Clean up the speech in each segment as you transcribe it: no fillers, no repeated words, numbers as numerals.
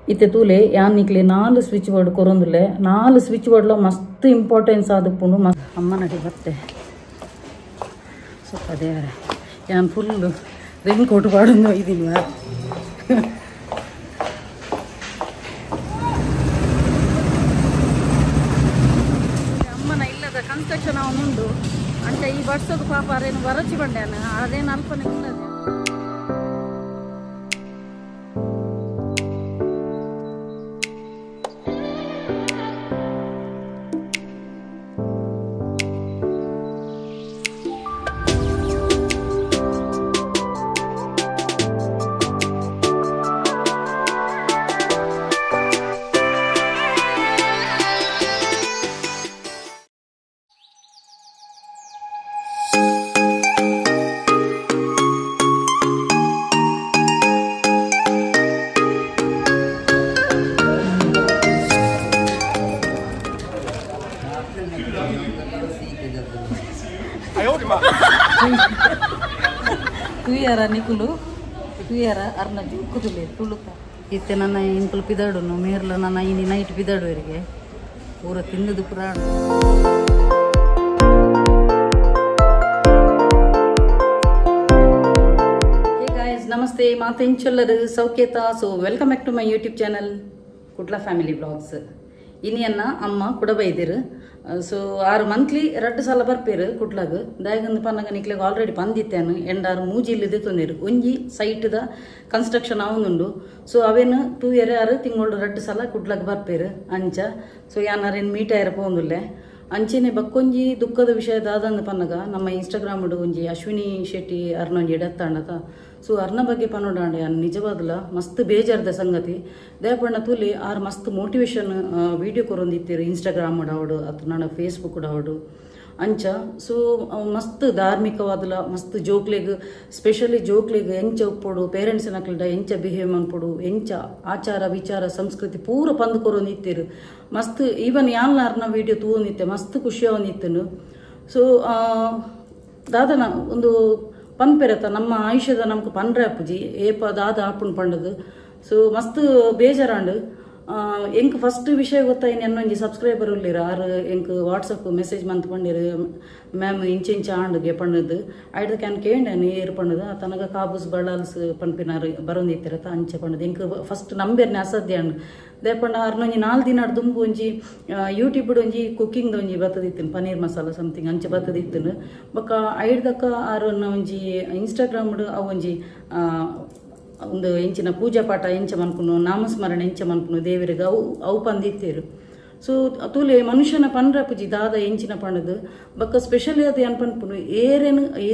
इते तूले यान निकले 4 स्विच बोर्ड कोरोंदुले 4 स्विच बोर्ड लो मस्त इंपार्टेंस आदपुंडु अम्म नडी बत्ते ಸ್ವಲ್ಪ ದೇವರೇ ಯಾನ್ ಫುಲ್ ರೆನ್ ಕೋಟ್ ಬಾಡನ್ನು ಇದೀನಿ ಅಮ್ಮನ ಇಲ್ಲದ ಕನ್ಸ್ಟ್ರಕ್ಷನ್ ಅವನುಂಡು ಅಂತ ಈ ವರ್ಷದ ಪಾಪ ಅರೇನು ವರಚಿ ಬಂಡ್ಯಾನ ಅದೇನು ಅಲ್ಪನೆ ಇಲ್ಲದೆ ತುಯ್ಯಾರ ನಿಕುಲು ತುಯ್ಯಾರ ಅರ್ನ ಕುದುಲೆ ತುಳುಕ ಇತ್ತೆ ನನ್ನ ಇಂಕುಲು ಪಿದಾಡುನು ಮೇರ್ಲ ನನ್ನ ಇನಿ ನೈಟ್ ಪಿದಾಡುವರಿಗೆ ಪೂರ ತಿನ್ನದು ಪುರಾಣ ಹೇ ಗಾಯ್ಸ್ ನಮಸ್ತೆ ಮಾತೆಂಚೊಲ್ಲರು ಸೌಖ್ಯತ so welcome back to my YouTube channel Kudla family vlogs ಇನಿಯನ್ನ ಅಮ್ಮ ಕುಡಬೈದಿರು ಸೊ 6 ಮಂತ್ಲಿ 2 ಸಲ ಬರ್ಪೇರು ಕುಡ್ಲಾಗ ದಾಯಗಂದು ಪನ್ನಗ ನಿಕ್ಲೆಗ್ ಆಲ್ರೆಡಿ ಬಂದಿತ್ತೇನು ಎಂಡಾರು ಮೂಜಿಲ್ಲಿದೆ ತೊಂದಿರು ಒಂಜಿ ಸೈಟ್ದ ಕನ್ಸ್ಟ್ರಕ್ಷನ್ ಅವನುಂಡು ಸೊ ಅವೇನು 2 ಇಯರ್ 6 ತಿಂಗಳು 2 ಸಲ ಕುಡ್ಲಾಗ ಬರ್ಪೇರು ಅಂಚ ಸೊ ಯಾನಾರೇನು ಮೀಟ ಇರ ಪೋಂದುಲ್ಲೆ ಅಂಚೆನೆ ಬಕ್ಕೊಂಜಿ ದುಃಖದ ವಿಷಯದಾದಂದು ಪನ್ನಗ ನಮ್ಮ ಇನ್ಸ್ಟಾಗ್ರಾಮ್ ಒಂಜಿ ಅಶ್ವಿನಿ ಶೆಟ್ಟಿ ಅರ್ನೊಂಜಿ ಡೆತ್ತಾಂಡತ ಸೊ ಅರ್ನ ಬಗ್ಗೆ ಪನ್ನೋಡಾಂಡೆ ನಿಜವಾದಲ ಮಸ್ತ್ ಬೇಜಾರ್ದ ಸಂಗತಿ ದೇಪಣ್ಣ ತೂಲಿ ಆರು ಮಸ್ತ್ ಮೋಟಿವೇಶನ್ ವಿಡಿಯೋ ಕೊರೊಂದಿತ್ತೀರು ಇನ್ಸ್ಟಾಗ್ರಾಮ್ ಅವಡು ಅಥವಾ ನನ್ನ ಫೇಸ್ಬುಕ್ ಅವಡು ಅಂಚ ಸೊ ಮಸ್ತ್ ಧಾರ್ಮಿಕವಾದಲ ಮಸ್ತ್ ಜೋಕ್ಲೆಗ್ ಸ್ಪೆಷಲಿ ಜೋಕ್ಲೆಗ್ ಎಂಚ ಉಪ್ಪೊಡು ಪೇರೆಂಟ್ಸ್ ನಕ್ಲಿಡ ಎಂಚ ಬಿಹೇವ್ ಮನ್ಪೊಡು ಎಂಚ ಆಚಾರ ವಿಚಾರ ಸಂಸ್ಕೃತಿ ಪೂರ ಪಂದ್ ಕೊರೊಂದಿತ್ತೀರು ಮಸ್ತ್ ಈವನ್ ಯಾನ್ಲಾರ್ನ ವಿಡಿಯೋ ತೂವೊಂದಿತ್ತೆ ಮಸ್ತ್ ಖುಷಿ ಅವನಿತ್ತನು ಸೊ ದಾದನ ಒಂದು ಪನ್ಪೆರತ ನಮ್ಮ ಆಯುಷ್ಯದ ನಮ್ಗೆ ಪನ್ರೆ ಅಪ್ಪುಜಿ ಏಪ ದಾದ ಆಪುಣ್ ಪಂಡದು ಸೊ ಮಸ್ತ್ ಬೇಜಾರಾಂಡು ಎಂಕ್ ಫಸ್ಟ್ ವಿಷಯ ಗೊತ್ತಾಯಿನ ಎನ್ನೊಂಜಿ ಸಬ್ಸ್ಕ್ರೈಬರ್ ಉಳ್ಳಿರ ಆರು ಎಂಕ್ ವಾಟ್ಸಪ್ ಮೆಸೇಜ್ ಮಂತ್ ಪಂಡಿರು ಮ್ಯಾಮ್ ಇಂಚ ಆಂಡ್ಗೆ ಪಣ್ಣದು ಐಡ್ದ ಕ್ಯಾನ್ ಕೇಂಡೇನು ಏರ್ ಪಣ್ಣದು ತನಗ ಕಾಬೂಸ್ ಬಳ್ಳಾಲ್ಸ್ ಪನ್ಪಿನಾರು ಬರೋಂದಿತ್ತಿರತ್ತ ಅಂಚೆ ಪಣ್ಣದು ಎಂಕ್ ಫಸ್ಟ್ ನಂಬೇರ್ನೆ ಅಸಾಧ್ಯ ಅಂಡ್ ದೇಪಣ್ಣ ಅರ್ನೊಂಜಿ 4 ದಿನ ದುಂಬು ಒಂಜಿ ಯೂಟ್ಯೂಬ್ ಒಂಜಿ ಕುಕ್ಕಿಂಗ್ ಒಂಜಿ ಬತ್ತದಿತ್ತನು ಪನೀರ್ ಮಸಾಲ ಸಮಥಿಂಗ್ ಅಂಚೆ ಬತ್ತದಿತ್ತನು ಬೊಕ್ಕ ಐಡ್ದಕ್ಕ ಆರನ್ನ ಒಂಜಿ ಇನ್ಸ್ಟಾಗ್ರಾಮ್ ಅವು ಒಂಜಿ ಒಂದು ಎಂಚಿನ ಪೂಜಾ ಪಾಠ ಎಂಚ ಮನ್ಪುನು ನಾಮಸ್ಮರಣೆ ಎಂಚ ಮನ್ಪುನು ದೇವರಿಗೆ ಅವು ಪಂದಿತ್ತೇರು ಸೊ ತೂಲೆ ಮನುಷ್ಯನ ಪನ್ರ ಪೂಜಿ ದಾದ ಎಂಚಿನ ಪಂಡದು ಬಕ್ಕ ಸ್ಪೆಷಲಿ ಅದು ಏನ್ ಪನ್ಪುನು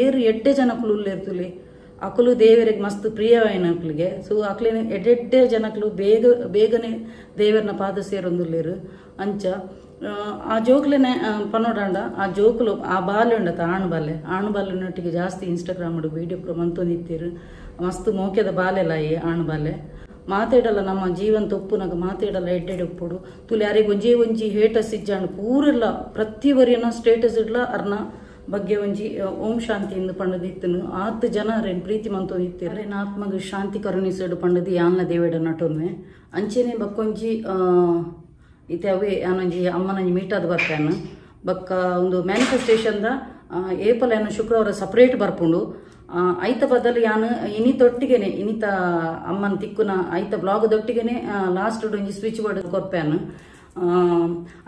ಏರು ಎಡ್ಡೆ ಜನಕ್ಕಳು ಉಳ್ಳೇರ್ತುಲೆ ಅಕಲು ದೇವರಿಗೆ ಮಸ್ತ್ ಪ್ರಿಯವಾಯಿನಕ್ಲಿಗೆ ಸೊ ಅಕ್ಲೇನೆ ಎಡ್ಡೆ ಜನಕ್ಕಳು ಬೇಗನೆ ದೇವರನ್ನ ಪಾದ ಸೇರೊಂದುಲ್ಲೇರು ಅಂಚ ಆ ಜೋಕ್ಲೆನೆ ಪನ್ನೋಡಾಂಡ ಆ ಜೋಕ್ಲು ಆ ಬಾಲ್ಯ ಉಂಡತ ಆಣು ಬಾಲ್ಯನೊಟ್ಟಿಗೆ ಜಾಸ್ತಿ ಇನ್ಸ್ಟಾಗ್ರಾಮ್ ವಿಡಿಯೋ ಮಂತೊಂದಿತ್ತೀರು ಮಸ್ತ್ ಮೋಕ್ಯದ ಬಾಲೆಲ್ಲ ಆಣು ಬಾಲೆ ಮಾತಾಡಲ್ಲ ನಮ್ಮ ಜೀವಂತ ಉಪ್ಪುನಾಗ ಮಾತಾಡಲ್ಲ ಎಡ್ಡೆಡೆ ಉಪ್ಪುಡು ತುಲಿ ಯಾರಿಗೆ ಒಂಜಿ ಹೇಟಸ್ ಇಜ್ಜಾಂಡು ಪೂರೆಲ್ಲ ಪ್ರತಿವರಿಯನ್ನ ಸ್ಟೇಟಸ್ ಇಡ್ಲ ಅರ್ನ ಬಗ್ಗೆ ಒಂಜಿ ಓಂ ಶಾಂತಿ ಎಂದು ಪಂಡದಿತ್ತನು 6 ಜನ ರೇನು ಪ್ರೀತಿ ಮಂತೋದಿತ್ತೀರ ಆತ್ಮಗ ಶಾಂತಿ ಕರುಣಿಸಡು ಪಂಡದಿ ಯಾನ್ಲ ದೇವೇಡ ನಟೊನ್ವೆ ಅಂಚೆನೆ ಬಕ್ಕೊಂಜಿ ಇತ್ತೆ ಅವೇ ಯಾನೊಂಜಿ ಅಮ್ಮನಂಜಿ ಮೀಟಾದ ಬರ್ತಾನು ಬಕ್ಕ ಒಂದು ಮ್ಯಾನಿಫೆಸ್ಟೇಷನ್ದ ಏಪಲ್ ಏನು ಶುಕ್ರವಾರ ಸಪ್ರೇಟ್ ಬರ್ಪುಂಡು ಐತ ಬದಲು ಯಾನು ಇನಿತೊಟ್ಟಿಗೆನೆ ಇನಿತ ಅಮ್ಮನ ತಿಕ್ಕುನ ಐತ ಬ್ಲಾಗ್ದೊಟ್ಟಿಗೆನೆ ಲಾಸ್ಟ್ ಒಂಜಿ ಸ್ವಿಚ್ ಬೋರ್ಡ್ ಕೊರ್ಪ್ಯಾನು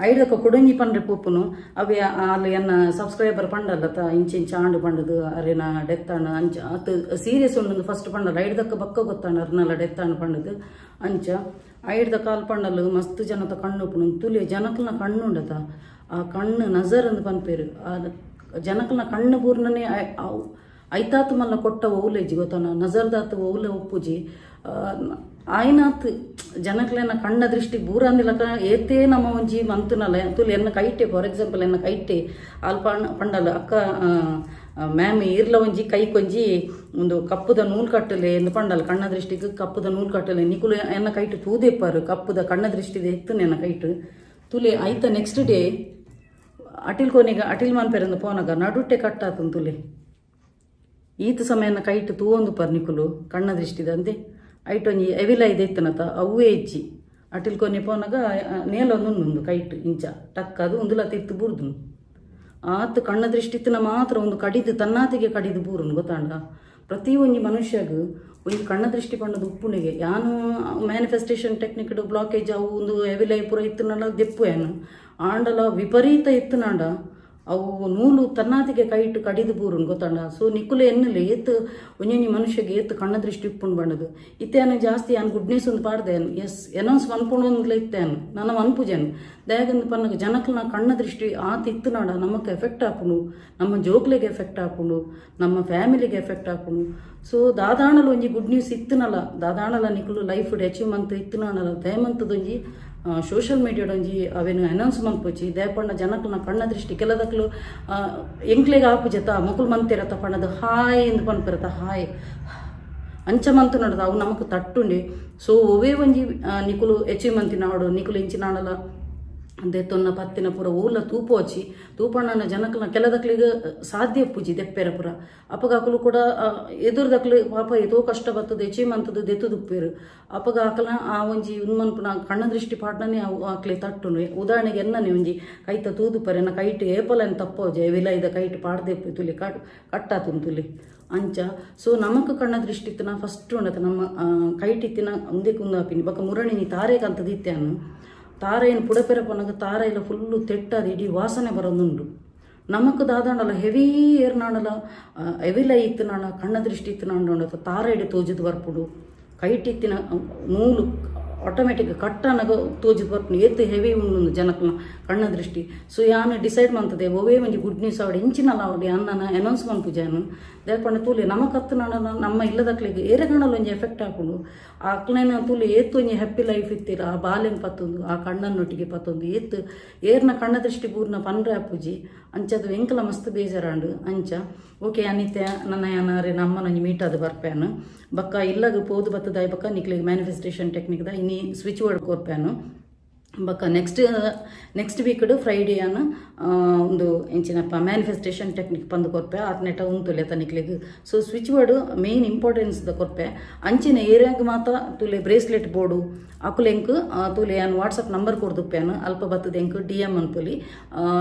ಐಡಕ ಕೊಡಂಜಿ ಪಂಡ್ರೆ ಪೂಪುನು ಅವೇ ಅಲ್ಲಿ ಎನ್ನ ಸಬ್ಸ್ಕ್ರೈಬರ್ ಪಂಡಲ್ಲತ ಇಂಚ ಆಂಡು ಪಂಡದು ಅರೇನ ಡೆತ್ತಾಂಡು ಅಂಚ ಅತ್ ಸೀರಿಯಸ್ ಉಂಡು ಫಸ್ಟ್ ಪಂಡಲ್ಲ ಐಡ್ದಕ್ಕ ಬಕ್ಕ ಗೊತ್ತಾಂಡು ಅರ್ನಲ್ಲ ಡೆತ್ತಾಂಡು ಪಂಡದು ಅಂಚ ಐಡ್ದ ಕಾಲ್ ಪಂಡಲು ಮಸ್ತ್ ಜನತ ಕಣ್ಣು ಉಪ್ಪುನು ತುಲಿ ಜನಕಲ್ನ ಕಣ್ಣು ಉಂಡತ ಆ ಕಣ್ಣು ನಜರ್ ಅಂದು ಪನ್ಪೇರು ಆ ಜನಕಲ್ನ ಕಣ್ಣು ಪೂರ್ಣನೆ ಐತಾತ್ ಮಲ್ಲ ಕೊಟ್ಟ ಓಲೇಜಿ ಗೊತ್ತಾನ ನಜರ್ದಾತ್ ಓಲೆ ಉಪ್ಪುಜಿ ಆಯ್ನಾತ್ ಜನಕ್ಲೆನ ಕಣ್ಣ ದೃಷ್ಟಿ ಬೂರ ಅಂದಿಲಕ ಏತೇ ನಮ್ಮ ಒಂಜಿ ಮಂತುನಲ್ಲ ತುಲಿ ಎನ್ನ ಕೈಟೆ ಫಾರ್ ಎಕ್ಸಾಂಪಲ್ ಎನ್ನ ಕೈಟೆ ಅಲ್ಪ ಪಂಡಲ ಅಕ್ಕ ಮ್ಯಾಮ್ ಇರ್ಲ ಒಂಜಿ ಕೈಕೊಂಜಿ ಒಂದು ಕಪ್ಪುದ ನೂಲ್ ಕಟ್ಟಲೆ ಎಂದು ಪಂಡಲ ಕಣ್ಣ ದೃಷ್ಟಿಗೆ ಕಪ್ಪುದ ನೂಲ್ ಕಟ್ಟಲೆ ನಿಕುಲು ಎನ್ನ ಕೈಟು ತೂದೆಪ್ಪಾರು ಕಪ್ಪುದ ಕಣ್ಣ ದೃಷ್ಟಿದೆ ಎತ್ತು ಎನ್ನ ಕೈಟು ತುಲಿ ಐತ ನೆಕ್ಸ್ಟ್ ಡೇ ಅಟಿಲ್ ಕೋನಿಗ ಅಟಿಲ್ ಮಾನ್ಪೇರಂದು ಪೋನಗ ನಡುಟ್ಟೆ ಕಟ್ಟಾತು ತುಲಿ ಈತ ಸಮಯನ ಕೈಟ್ ತೂವೊಂದು ಪರ್ನಿಕುಲು ಕಣ್ಣ ದೃಷ್ಟಿದಂದೆ ಐಟೊಂಜಿ ಎವಿಲ ಇದೆತ್ತನತ ಅವೇ ಇಚ್ಚಿ ಅಟಿಲ್ ಕೊನೆ ಪೋನಾಗ ನೇಲೊಂದು ಕೈಟ್ ಇಂಚ ಟಕ್ ಅದು ಒಂದುಲ ತಿತ್ತು ಬುರ್ದು ಆತು ಕಣ್ಣ ದೃಷ್ಟಿತ್ತಿನ ಮಾತ್ರ ಒಂದು ಕಡಿದು ತನ್ನಾತಿಗೆ ಕಡಿದು ಬೂರುನು ಗೊತ್ತಾಂಡ ಪ್ರತಿ ಒಂಜಿ ಮನುಷ್ಯಗೂ ಒಂದು ಕಣ್ಣ ದೃಷ್ಟಿ ಪಂಡದ ಉಪ್ಪುಣಿಗೆ ಯಾನು ಮ್ಯಾನಿಫೆಸ್ಟೇಷನ್ ಟೆಕ್ನಿಕ್ ಬ್ಲಾಕೇಜ್ ಅವು ಒಂದು ಎವಿಲೈ ಪೂರ ಇತ್ತನಲ್ಲ ದೆಪ್ಪು ಏನು ಆಂಡಲ ವಿಪರೀತ ಇತ್ತನಾಂಡ ಅವು ನೂಲು ತನ್ನಾತಿಗೆ ಕೈಟ್ ಕಡಿದು ಬೂರುನು ಗೊತ್ತಾಂಡ ಸೊ ನಿಕ್ಕುಲೆ ಎನ್ನಲಿ ಎತ್ತು ಒಂಜೊಂಜಿ ಮನುಷ್ಯಗೆ ಎತ್ತು ಕಣ್ಣ ದೃಷ್ಟಿ ಉಪ್ಪುಂಡು ಬಂಡದು ಇತ್ತೇನು ಜಾಸ್ತಿ ಯಾನು ಗುಡ್ ನ್ಯೂಸ್ ಒಂದು ಪಾಡ್ದೇನು ಎಸ್ ಎನೌನ್ಸ್ ಅನ್ಕೊಂಡೊಂದ್ಲ ಇತ್ತೇನು ನನ್ನ ಅನ್ಪುಜೇನು ದಯಗಂದು ಪನ್ನಗ ಜನಕ್ಕನ ಕಣ್ಣ ದೃಷ್ಟಿ ಆತ ಇತ್ತನಾಡ ನಮಗೆ ಎಫೆಕ್ಟ್ ಹಾಕೊಂಡು ನಮ್ಮ ಜೋಕ್ಲೆಗೆ ಎಫೆಕ್ಟ್ ಹಾಕೊಂಡು ನಮ್ಮ ಫ್ಯಾಮಿಲಿಗೆ ಎಫೆಕ್ಟ್ ಹಾಕೊಂಡು ಸೊ ದಾದಾಣಲು ಒಂಜಿ ಗುಡ್ ನ್ಯೂಸ್ ಇತ್ತನಲ್ಲ ದಾದಾಣಲ ನಿಕ್ಕಲು ಲೈಫ್ ಅಚೀವ್ಮೆಂಟ್ ಇತ್ತನಾಡಲ್ಲ ದಯಮಂತದೊಂಜಿ ಸೋಷಿಯಲ್ ಮೀಡಿಯಾಡೊಂಜಿ ಅವೇನು ಅನೌನ್ಸ್ಮೆಂಟ್ ಪೋಚಿ ದಯಪಂಡ ಜನಕ್ಕನ ಕಣ್ಣ ದೃಷ್ಟಿ ಕೆಲದಕ್ಕಲು ಎಂಕ್ಲೆಗೆ ಆಪುಜತ ಮುಕುಲ್ ಮಂತಿರತ ಪಣ್ಣದು ಹಾಯ್ ಎಂದು ಪನ್ಪಿರತ ಹಾಯ್ ಅಂಚಮಂತು ನೋಡದ ಅವು ನಮಕ್ ತಟ್ಟುಂಡಿ ಸೊ ಒವೇ ಒಂಜಿ ನಿಕುಲು ಅಚೀವ್ಮೆಂಟ್ ನಾಡು ನಿಕುಲು ಇಂಚಿನಾಡಲ ದೆತ್ತೊನ್ನ ಪತ್ತಿನ ಪೂರ ಊರ್ಲ ತೂಪೋಚಿ ತೂಪಣ್ಣನ ಜನಕ್ಕಲ ಕೆಲದಕ್ಲಿಗೆ ಸಾಧ್ಯ ಪೂಜಿ ದೆಪ್ಪೆರ ಪುರ ಅಪಗಾಕಲು ಕೂಡ ಎದುರ್ದಕ್ಲು ಪಾಪ ಏತೋ ಕಷ್ಟ ಬರ್ತದೆ ಅಚೀವ್ಮೆಂಟ್ದು ದೆತ್ತುದುಪ್ಪೇರು ಅಪಗಾಕಲ ಆ ಒಂಜಿ ಉನ್ಮನ್ಪುನ ಕಣ್ಣ ದೃಷ್ಟಿ ಪಾಡ್ನೇ ಅವು ಆಕ್ಲೆ ತಟ್ಟುನು ಉದಾಹರಣೆಗೆ ಎನ್ನನೆ ಒಂಜಿ ಕೈತ ತೂದುಪರೆ ನ ಕೈಟ್ ಏಪಲನ್ ತಪ್ಪೋಜೆ ವಿಲೈದ ಕೈಟ್ ಪಾಡ್ದೆಪ್ಪು ತುಲಿ ಕಟ್ಟಾತು ತುಲಿ ಅಂಚ ಸೊ ನಮಕ್ ಕಣ್ಣ ದೃಷ್ಟಿ ಇತ್ತಿನ ಫಸ್ಟ್ ಉಂಡತ ನಮ್ಮ ಕೈಟ್ ಇತ್ತಿನ ಒಂದೇ ಕುಂದಾಪಿನಿ ಬಕ್ಕ ಮುರಣಿನಿ ತಾರೆ ಕಂತದ ಇತ್ತೆಯನ್ನು ತಾರೆಯನ್ನು ಪುಡಪೆರ ಪನಗ ತಾರ ಇಲ್ಲ ಫುಲ್ಲು ತೆಟ್ಟದು ಇಡೀ ವಾಸನೆ ಬರೋದುಂಡು ನಮಕ್ ದಾದಾಂಡಲ ಹೆವಿ ಏರ್ನಾಡಲ ಎವಿಲ ಇತ್ತನಾಡ ಕಣ್ಣ ದೃಷ್ಟಿ ಇತ್ತನಾಂಡ ತಾರ ಇಡಿ ತೋಜಿದ್ ಬರ್ಪುಡು ಕೈಟ್ ಇತ್ತಿನ ನೂಲು ಆಟೋಮೆಟಿಕ್ ಕಟ್ಟನಗ ತೋಜಿದ್ ಬರ್ಪುಡು ಏತ್ ಹೆವಿ ಉಂಡು ಜನಕ್ಕನ ಕಣ್ಣ ದೃಷ್ಟಿ ಸೊ ಯಾನು ಡಿಸೈಡ್ ಮಾಡ್ತದೆ ಒವೇ ಒಂಜಿ ಗುಡ್ ನ್ಯೂಸ್ ಅವಡಿ ಇಂಚಿನಲ್ಲ ಅವಡಿ ಅನ್ನನ ಅನೌನ್ಸ್ಮೆಂಟ್ ಪೂಜಾನು ದೇಪಣ್ಣ ತೂಲಿ ನಮಕತ್ತು ನಮ್ಮ ಇಲ್ಲದಕ್ಲಿಗೆ ಏರೆಗಣ್ಣಲ್ಲಿ ಒಂಜಿ ಎಫೆಕ್ಟ್ ಹಾಕೊಂಡು ಆಕ್ಲೇನ ತೂಲಿ ಏತ್ತು ಒಂಜಿ ಹ್ಯಾಪಿ ಲೈಫ್ ಇತ್ತೀರ ಆ ಬಾಲ್ಯನ ಪತ್ತೊಂದು ಆ ಕಣ್ಣನೊಟ್ಟಿಗೆ ಪತ್ತೊಂದು ಏತ್ತು ಏರ್ನ ಕಣ್ಣ ದೃಷ್ಟಿ ಪೂರ್ಣ ಪನ್ರೆ ಅಪ್ಪುಜಿ ಅಂಚದು ಎಂಕಲ ಮಸ್ತ್ ಬೇಜಾರಾಂಡು ಅಂಚ ಓಕೆ ಅನಿತ್ಯ ನನ್ನ ಯಾನಾರೆ ನಮ್ಮನೊಂಜಿ ಮೀಟಾದ ಬರ್ಪ್ಯಾನು ಬಕ್ಕ ಇಲ್ಲಗ ಪೋದು ಬತ್ತದಾಯ್ ಬಕ್ಕ ನಿಕ್ಲಿಗೆ ಮ್ಯಾನಿಫೆಸ್ಟೇಷನ್ ಟೆಕ್ನಿಕ್ದ ಇನ್ನಿ ಸ್ವಿಚ್ ವರ್ಡ್ ಕೊರ್ಪ್ಯಾನು ಬಕ್ಕ ನೆಕ್ಸ್ಟ್ ವೀಕ್ಡು ಫ್ರೈಡೇನ ಒಂದು ಎಂಚಿನಪ್ಪ ಮ್ಯಾನಿಫೆಸ್ಟೇಷನ್ ಟೆಕ್ನಿಕ್ ಪಂದು ಕೊರ್ಪೆ ಆತ್ನೆಟ ಉಂತುಲೆ ತನಿಕ್ಲಿಗೆ so switch word main importance ದ ಕೊರ್ಪೆ ಅಂಚಿನ ಏರಿಯಾಗ ಮಾತ್ರ ತುಲೆ ಬ್ರೇಸ್ಲೆಟ್ ಬೋರ್ಡು ಅಕುಲೆಂಕ್ ತುಲೆ ಏನು ವಾಟ್ಸಪ್ ನಂಬರ್ ಕೊಡ್ದುಪ್ಪೇನು ಅಲ್ಪ ಬತ್ತದ ಎಂಕ್ DM ಅಂತುಲಿ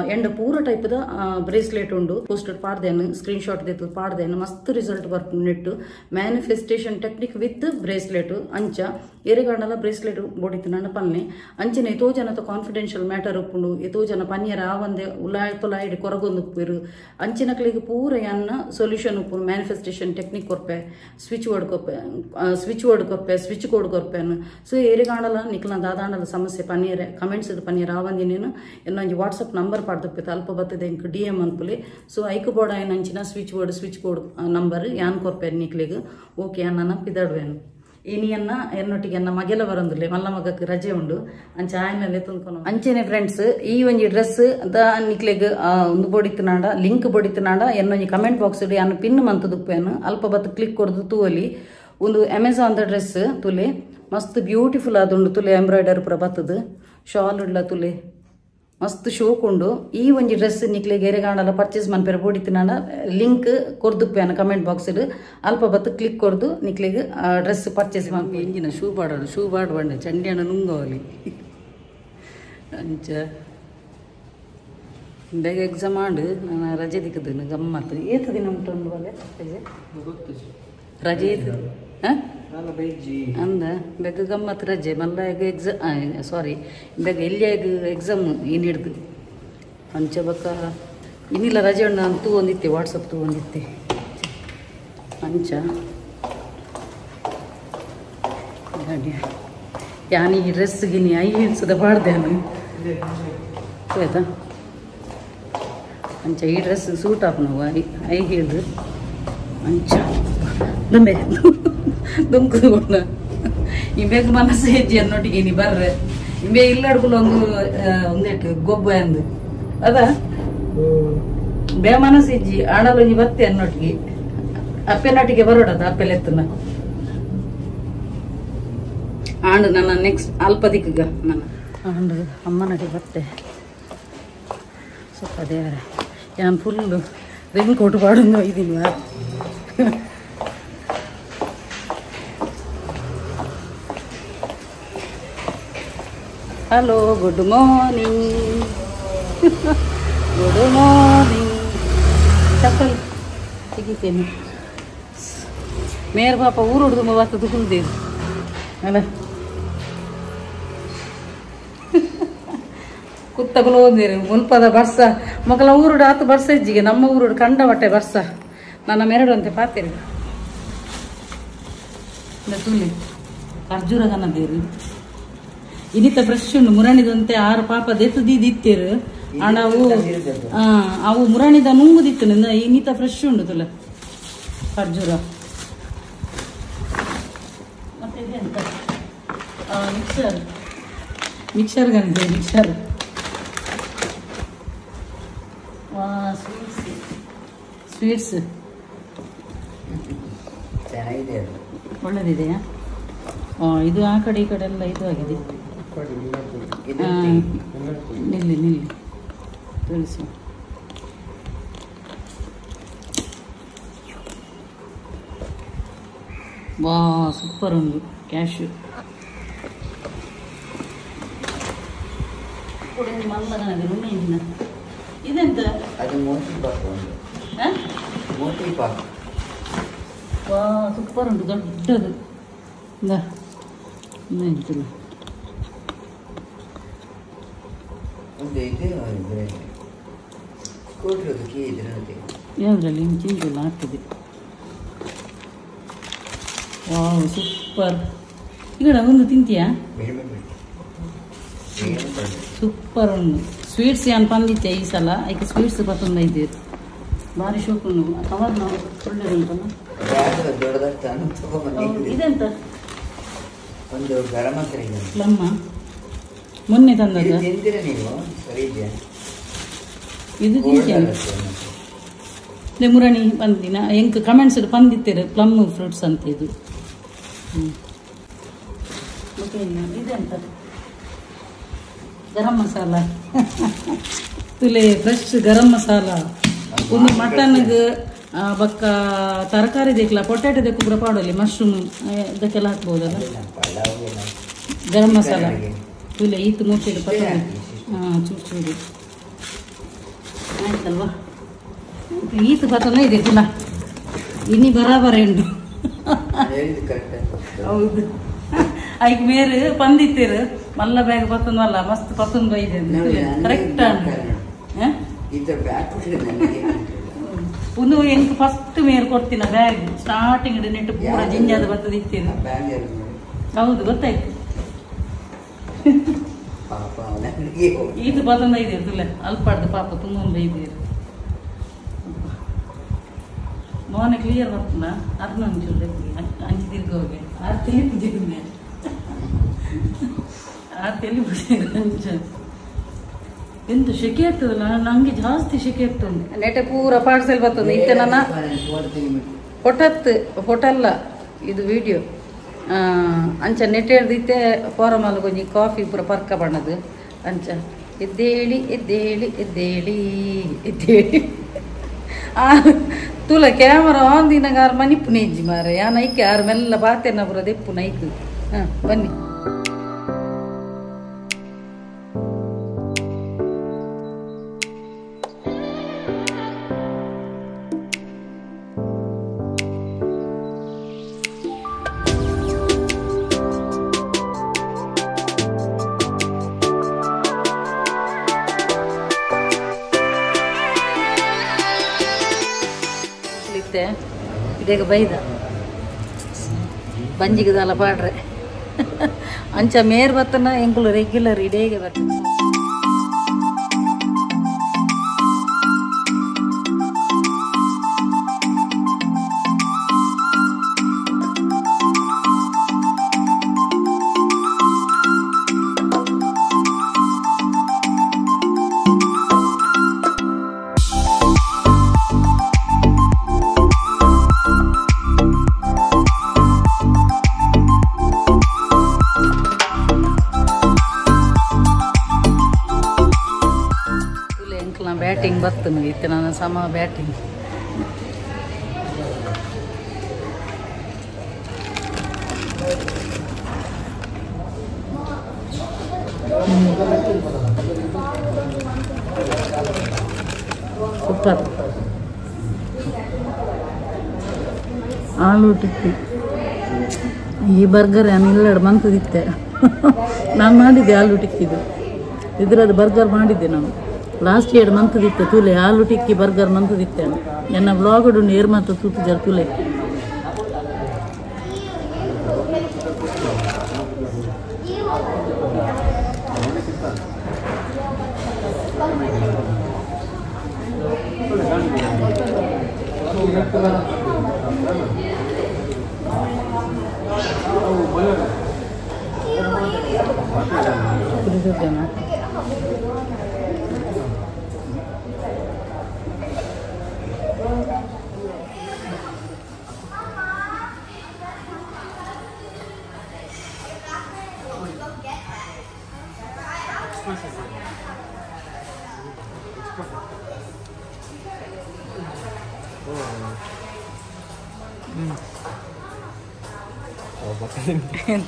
ಎಂಡ ಪೂರ ಟೈಪ್ದ ಬ್ರೇಸ್ಲೆಟ್ ಉಂಡು ಪೋಸ್ಟೆಡ್ ಪಾಡ್ದೇನು ಸ್ಕ್ರೀನ್ ಶಾಟ್ ದೆತ್ತು ಪಾಡ್ದೇನು ಮಸ್ತ್ ರಿಸಲ್ಟ್ ಬರ್ಪು ನೆಟ್ಟು ಮ್ಯಾನಿಫೆಸ್ಟೇಷನ್ ಟೆಕ್ನಿಕ್ ವಿತ್ ಬ್ರೇಸ್ಲೆಟ್ ಅಂಚ ಏರಿಗಾಡಲ ಬ್ರೇಸ್ಲೆಟ್ ಬೋಡಿತ್ತು ನನ್ನ ಪನ್ನೆ ಅಂಚಿನ ಎತೋ ಜನತ ಕಾನ್ಫಿಡೆನ್ಷಿಯಲ್ ಮ್ಯಾಟರ್ ಉಪ್ಪುಂಡು ಎತೋ ಜನ ಪನ್ಯರ ಆ ಒಂದೇ ಉಲಾಯ್ತೊಲಾಯ್ಡಿ ಕೊರಗೊಂದು ಉಪ್ಪಿರು ಅಂಚಿನಕ್ಲಿಗೆ ಪೂರ ಎನ್ನ ಸೊಲ್ಯೂಷನ್ ಉಪ್ಪು ಮ್ಯಾನಿಫೆಸ್ಟೇಷನ್ ಟೆಕ್ನಿಕ್ ಕೊರ್ಪೆ ಸ್ವಿಚ್ ವರ್ಡ್ ಕೊರ್ಪೆ ಸ್ವಿಚ್ ಕೋಡ್ ಕೊರ್ಪೆನು ಸೊ ಏರಿಗಾಡಲ ನಿಕ್ಲ ದಾದಾಂಡಲ ಸಮಸ್ಯೆ ಪನ್ಯರೆ ಕಮೆಂಟ್ಸ್ ಪನ್ಯರ ಆ ಒಂದಿನೇನು ಇನ್ನೊಂದು ವಾಟ್ಸಪ್ ನಂಬರ್ ಪಾಡ್ದಪ್ಪಿತ್ತು ಅಲ್ಪ ಬರ್ತದೆ ಇಂಕ್ DM ಅನ್ಪುಲಿ ಸೊ ಐಕ್ ಬೋಡ ಏನಂಚಿನ ಸ್ವಿಚ್ ಕೋಡ್ ನಂಬರ್ ಯಾನ್ ಕೊರ್ಪೆ ನಿಕ್ಲಿಗೆ ಓಕೆ ಅನ್ನ ಪಿದಾಡುವೇನು ಇನಿಯನ್ನ ಎನ್ನೊಟ್ಟಿಗೆ ನನ್ನ ಮಗೆಲ್ಲ ಬರೋದಿಲ್ಲ ಮಲ್ಲ ಮಗಕ್ಕೆ ರಜೆ ಉಂಡು ಅಂಚೆ ಆಯ್ನಲ್ಲಿ ತುಂಬ್ಕೊಂಡು ಅಂಚೆನೆ ಫ್ರೆಂಡ್ಸ್ ಈ ಒಂಜಿ ಡ್ರೆಸ್ ದ ನಿಕ್ಲೆಗ್ ಒಂದು ಬೋಡಿತ್ತನಾಡ ಲಿಂಕ್ ಬೋಡಿತ್ತನಾಡ ಎನ್ನೊಂಜಿ ಕಮೆಂಟ್ ಬಾಕ್ಸ್ ಇಡಿ ಅನ್ನು ಪಿನ್ ಮಂತದುಪ್ಪೇನು ಅಲ್ಪ ಬತ್ತು ಕ್ಲಿಕ್ ಕೊಡ್ದು ತೂವಲಿ ಒಂದು ಅಮೆಝಾನ್ ದ ಡ್ರೆಸ್ ತುಲೆ ಮಸ್ತ್ ಬ್ಯೂಟಿಫುಲ್ ಆದುಂಡು ತುಲೆ ಎಂಬ್ರಾಯ್ಡರ್ ಪೂರ ಬತ್ತದು ಶಾಲ್ ಉಡ್ಲ ತುಲೆ ಮಸ್ತ್ ಶೋಕುಂಡು ಈ ಒಂಜಿ ಡ್ರೆಸ್ ನಿಕ್ಲೆಗ್ ಏರೆಗಾಂಡಲ ಪರ್ಚೇಸ್ ಮನ್ಪೆರ ಬೋಡಿತ್ತಿನಾಡ ಲಿಂಕ್ ಕೊರ್ದುಪ್ಪೇನ ಕಮೆಂಟ್ ಬಾಕ್ಸ್ ಅಲ್ಪ ಬತ್ತು ಕ್ಲಿಕ್ ಕೊರ್ದು ನಿಕ್ಲೆಗ್ ಡ್ರೆಸ್ ಪರ್ಚೇಸ್ ಮನ್ಪೆ ಇಂಜಿನ ಶೂ ಬಾಡು ಚಂಡಿಯಣ್ಣ ನುಂಗವಲಿ ಅಂಚ ಬೇಗ ಎಕ್ಸಾಮ್ ಮಾಡು ನಾನು ರಜೆ ದಿಕ್ಕದನು ಗಮ್ಮತ್ತು ಏತ ದಿನ ಉಂಟು ಬಲೆ ರಜೆ ಏತದು ಹಾಂ ಅಂದ ಬೇಗ ಗಮ್ಮತ್ತು ರಜೆ ಮಲ್ಲ ಸಾರಿ ಬೇಗ ಎಲ್ಲಿಯಾಗ ಎಕ್ಸಾಮ್ ಏನು ಹಿಡ್ದು ಅಂಚ ಬಕ್ಕ ಇನ್ನಿಲ್ಲ ರಜೆ ಉಂಡು ನಾನು ಒಂದಿತ್ತೆ ವಾಟ್ಸಪ್ ಒಂದಿತ್ತೆ ಅಂಚ ಯಾನಿ ಈ ಡ್ರೆಸ್ಗೆ ನೀ ಐ ಹಿಲ್ಸದ ಬಾಡ್ದೇನು ಆಯ್ತಾ ಅಂಚ ಈ ಡ್ರೆಸ್ ಸೂಟ್ ಆಪ್ ನಾವು ಐ ಹೀಲ್ದು ಅಂಚ ದುಂಬೆ ದುಂಕುದು ಇಂಬೇಗ ಮನಸ್ಸು ಹೆಜ್ಜೆ ಅನ್ನೊಟ್ಟಿಗೆ ನೀ ಬರ್ರೆ ಇಂಬೆ ಇಲ್ಲ ಅಡ್ಕುಲು ಒಂದೇಟು ಗೊಬ್ಬ ಅಂದು ಅದ ಬೇ ಮನಸ್ಸು ಹೆಜ್ಜಿ ಆಡಲು ನೀ ಬತ್ತೆ ಅನ್ನೊಟ್ಟಿಗೆ ಅಪ್ಪೆನೊಟ್ಟಿಗೆ ಬರೋಡದ ಅಪ್ಪೆಲೆತ್ತನ ಆಂಡು ನನ್ನ ನೆಕ್ಸ್ಟ್ ಅಲ್ಪದಿಕ್ಕ ನನ್ನ ಆಂಡು ಅಮ್ಮನೊಟ್ಟಿಗೆ ಬತ್ತೆ ಸ್ವಲ್ಪ ದೇವರ ಯಾನ್ ಫುಲ್ಲು ರೆನ್ ಕೋಟು ಪಾಡು ಇದ್ದೀನಿ hello good morning. Good morning. ಚಪ್ಪಲ್ ತೆಗಿತೇನೆ. ಮೇರ್ ಪಾಪ ಊರು ಹುಡ್ದು ಬರ್ತದೆ ಕುಲ್ದೇವು ಅಲ್ಲ ಕುತ್ತಗಲು ಹೋದಿರಿ ಮುಲ್ಪದ ಬರ್ಸ ಮಕ್ಕಳ ಊರುಡು ಆತು ಬರ್ಸ ಇಜ್ಜಿಗೆ ನಮ್ಮ ಊರುಡು ಕಂಡ ಬಟ್ಟೆ ಬರ್ಸ ನನ್ನ ಮೆರಡು ಅಂತೆ ಪಾತೇರಿ ತುಳಿ ಖರ್ಜೂರ ಕನ್ನದೇರು ಇನ್ನಿತ ಫ್ರೆಶ್ ಉಂಡು ಮುರಣಿದಂತೆ 6 ಪಾಪ ದೆತ್ತದಿತ್ತಿರು ಆಂಡ ಅವು ಮುರಣಿದ ನುಂಗುದಿತ್ತು ಇನ್ನಿತ ಫ್ರೆಶ್ ಉಂಡು ತುಲ ಖರ್ಜೂರ. ಮತ್ತೆ ಇದೆಂತ ಮಿಕ್ಸರ್ ಗಂತೆ ಮಿಕ್ಸರ್. ಸ್ವೀಟ್ಸ್ ಒಳ್ಳೆದಿದೆಯಾ? ಇದು ಆ ಕಡೆ ಈ ಕಡೆ ಎಲ್ಲ ಇದು ಆಗಿದೆ. ನಿಲ್ಲಿ ತಿಳಿಸು. ವಾ ಸೂಪರ್ ಉಂಟು ಕ್ಯಾಶು. ಇದೆಂತ ವಾ ಸೂಪರ್ ಉಂಟು ದೊಡ್ಡದು. ಎಂತಿಲ್ಲ ಯಾವುದ್ರಲ್ಲಿ ಚಿಂತಿಲ್ಲ ಆಗ್ತದೆ. Wow super. ಈಗ ಒಂದು ತಿಂತೀಯಾ? ಸೂಪರ್ ಉಂಡು ಸ್ವೀಟ್ಸ್ ಏನು ಪಂದಿತ್ತೆ ಈ ಸಲ ಐಕೆ ಸ್ವೀಟ್ಸ್ ಪತ್ತೊಂದು ಐದೇರು ಭಾರಿ ಶೋಕ್ ಉಂಡು. ಕವರ್ ನಾವು ಒಳ್ಳೆ ಉಂಟಲ್ಲ. ಇದೆಂತ ಒಂದು ಗರಂ ಮಸಾಲೆ ಲಮ್ಮ ಮೊನ್ನೆ ತಂದದ್ದು ಇದು ತಿಂತೇನೆ. ಮುರಣಿ ಪಂದಿನ ಎಂಕ್ ಕಮೆಂಟ್ಸ್ ಪಂದಿತ್ತೇರು ಪ್ಲಮ್ ಫ್ರೂಟ್ಸ್ ಅಂತ ಇದು. ಮತ್ತೆ ಇದೆಂತ ಗರಂ ಮಸಾಲ ತುಲೆ ಫ್ರೆಶ್ ಗರಂ ಮಸಾಲ. ಒಂದು ಮಟನ್ಗೆ ಬಕ್ಕ ತರಕಾರಿ ದೇಕ್ಲ ಪೊಟ್ಯಾಟೊ ದೇಕ್ಕು ಪಾಡೋಲಿ ಮಶ್ರೂಮ್ ಇದಕ್ಕೆಲ್ಲ ಹಾಕ್ಬೋದಲ್ಲ. ಗರಂ ಮಸಾಲ ತುಲೆ ಈತು ಮೂಟೆಡು ಪಟ್ಟ ಚೂರು ಚೂರು ಆಯ್ತಲ್ವಾ. ಈತು ಪತನ ಇದೆ ತುಲ ಇನ್ನಿ ಬರಾಬರ ಉಂಟು. ಹೌದು ಐಕ್ ಮೇರೆ ಪಂದಿತ್ತೇರು ಮಲ್ಲ ಬ್ಯಾಗ್ ಪತ್ತೊಂದಲ್ಲ ಮಸ್ತ್ ಪತ್ತೊಂದು ಐದೆ ಕರೆಕ್ಟ್ ಒಂದು ಎಂಕ್ ಫಸ್ಟ್ ಮೇರ್ ಕೊಡ್ತೀನ ಬ್ಯಾಗ್ ಸ್ಟಾರ್ಟಿಂಗ್ ನೆಟ್ಟು ಪೂರ ಜಿಂಜಾದ ಬರ್ತದೆ ಇತ್ತೇನು. ಹೌದು ಗೊತ್ತಾಯ್ತು. ಇದು ಪತ್ತೊಂದು ಐದೆ ತುಲೆ ಅಲ್ಪಾಡ್ದು ಪಾಪ ತುಂಬೊಂದು ಐದೆ ಮೋನೆ ಕ್ಲಿಯರ್ ಬರ್ತದ ಅರ್ಧ ಒಂಚೂರು ಅಂಚು ತಿರ್ಗಿ ಹೋಗಿ ಆರು ತೆಲಿ ಪೂಜೆ ಆರು ತೆಲಿ ಪೂಜೆ ಅಂಚ ಎಂತ ಶೆಕೆ ಆಗ್ತದಲ್ಲ ನಂಗೆ ಜಾಸ್ತಿ ಶೆಕೆ ಆಗ್ತದೆ. ನೆಟೆ ಪೂರ ಪಾರ್ಸೆಲ್ ಬರ್ತದೆ ಇತ್ತೆ ನನ್ನ ಫೋಟಲ್ಲ ಇದು ವಿಡಿಯೋ ಅಂಚ ನೆಟ್ಟೆ ಹಿಡ್ದಿತ್ತೆ ಫಾರಮಲ್ಲಿ ಕೊಂಚ ಕಾಫಿ ಪೂರ ಪರ್ಕ ಬಣ್ಣದು ಅಂಚ ಎದ್ದೇಳಿ ಎದ್ದೇಳಿ ಎದ್ದೇಳಿ ಎದ್ದೇಳಿ ತುಲ ಕ್ಯಾಮರಾ ಆನ್ ದಿನಾಗ ಆರು ಮನಿಪ್ಪು ನೆಜ್ಜಿ ಮಾರೆ ಯಾ ನೈಕೆ ಆರು ಮೆಲ್ಲ ಬಾತೆನ ಪುರ ದೆಪ್ಪು ನೈಕು. ಬನ್ನಿ ಇದೇಗ ಬೈದ ಬಂಜಿಗದಲ್ಲ ಪಾಡ್ರೆ ಅಂಚ ಮೇರ್ ಬತ್ತನ ಎಂಕುಲು ರೆಗ್ಯುಲರ್ ಇಡೇಗೆ ಬರ್ತದೆ. ಬ್ಯಾಟಿಂಗ್ ಬರ್ತನು ಇತ್ತು ನಾನು ಸಮ ಬ್ಯಾಟಿಂಗ್ ಸೂಪರ್. ಆಲೂ ಟಿಕ್ಕಿ ಈ ಬರ್ಗರ್ ಇಲ್ಲೆರಡು ಮಂತದಿತ್ತೆ. ನಾನು ಮಾಡಿದ್ದೆ ಆಲೂ ಟಿಕ್ಕಿದು, ಇದ್ರದ್ದು ಬರ್ಗರ್ ಮಾಡಿದ್ದೆ ನಾನು ಲಾಸ್ಟ್ 2 ಮಂತದಿತ್ತೆ. ತುಲೆ ಆಲೂ ಟಿಕ್ಕಿ ಬರ್ಗರ್ ಮಂತದಿತ್ತೆ ಎನ್ನ ವ್ಲಾಗಡು ಏರ್ ಮಾತ್ರ ತೂತು ಜರ ತುಲೆ.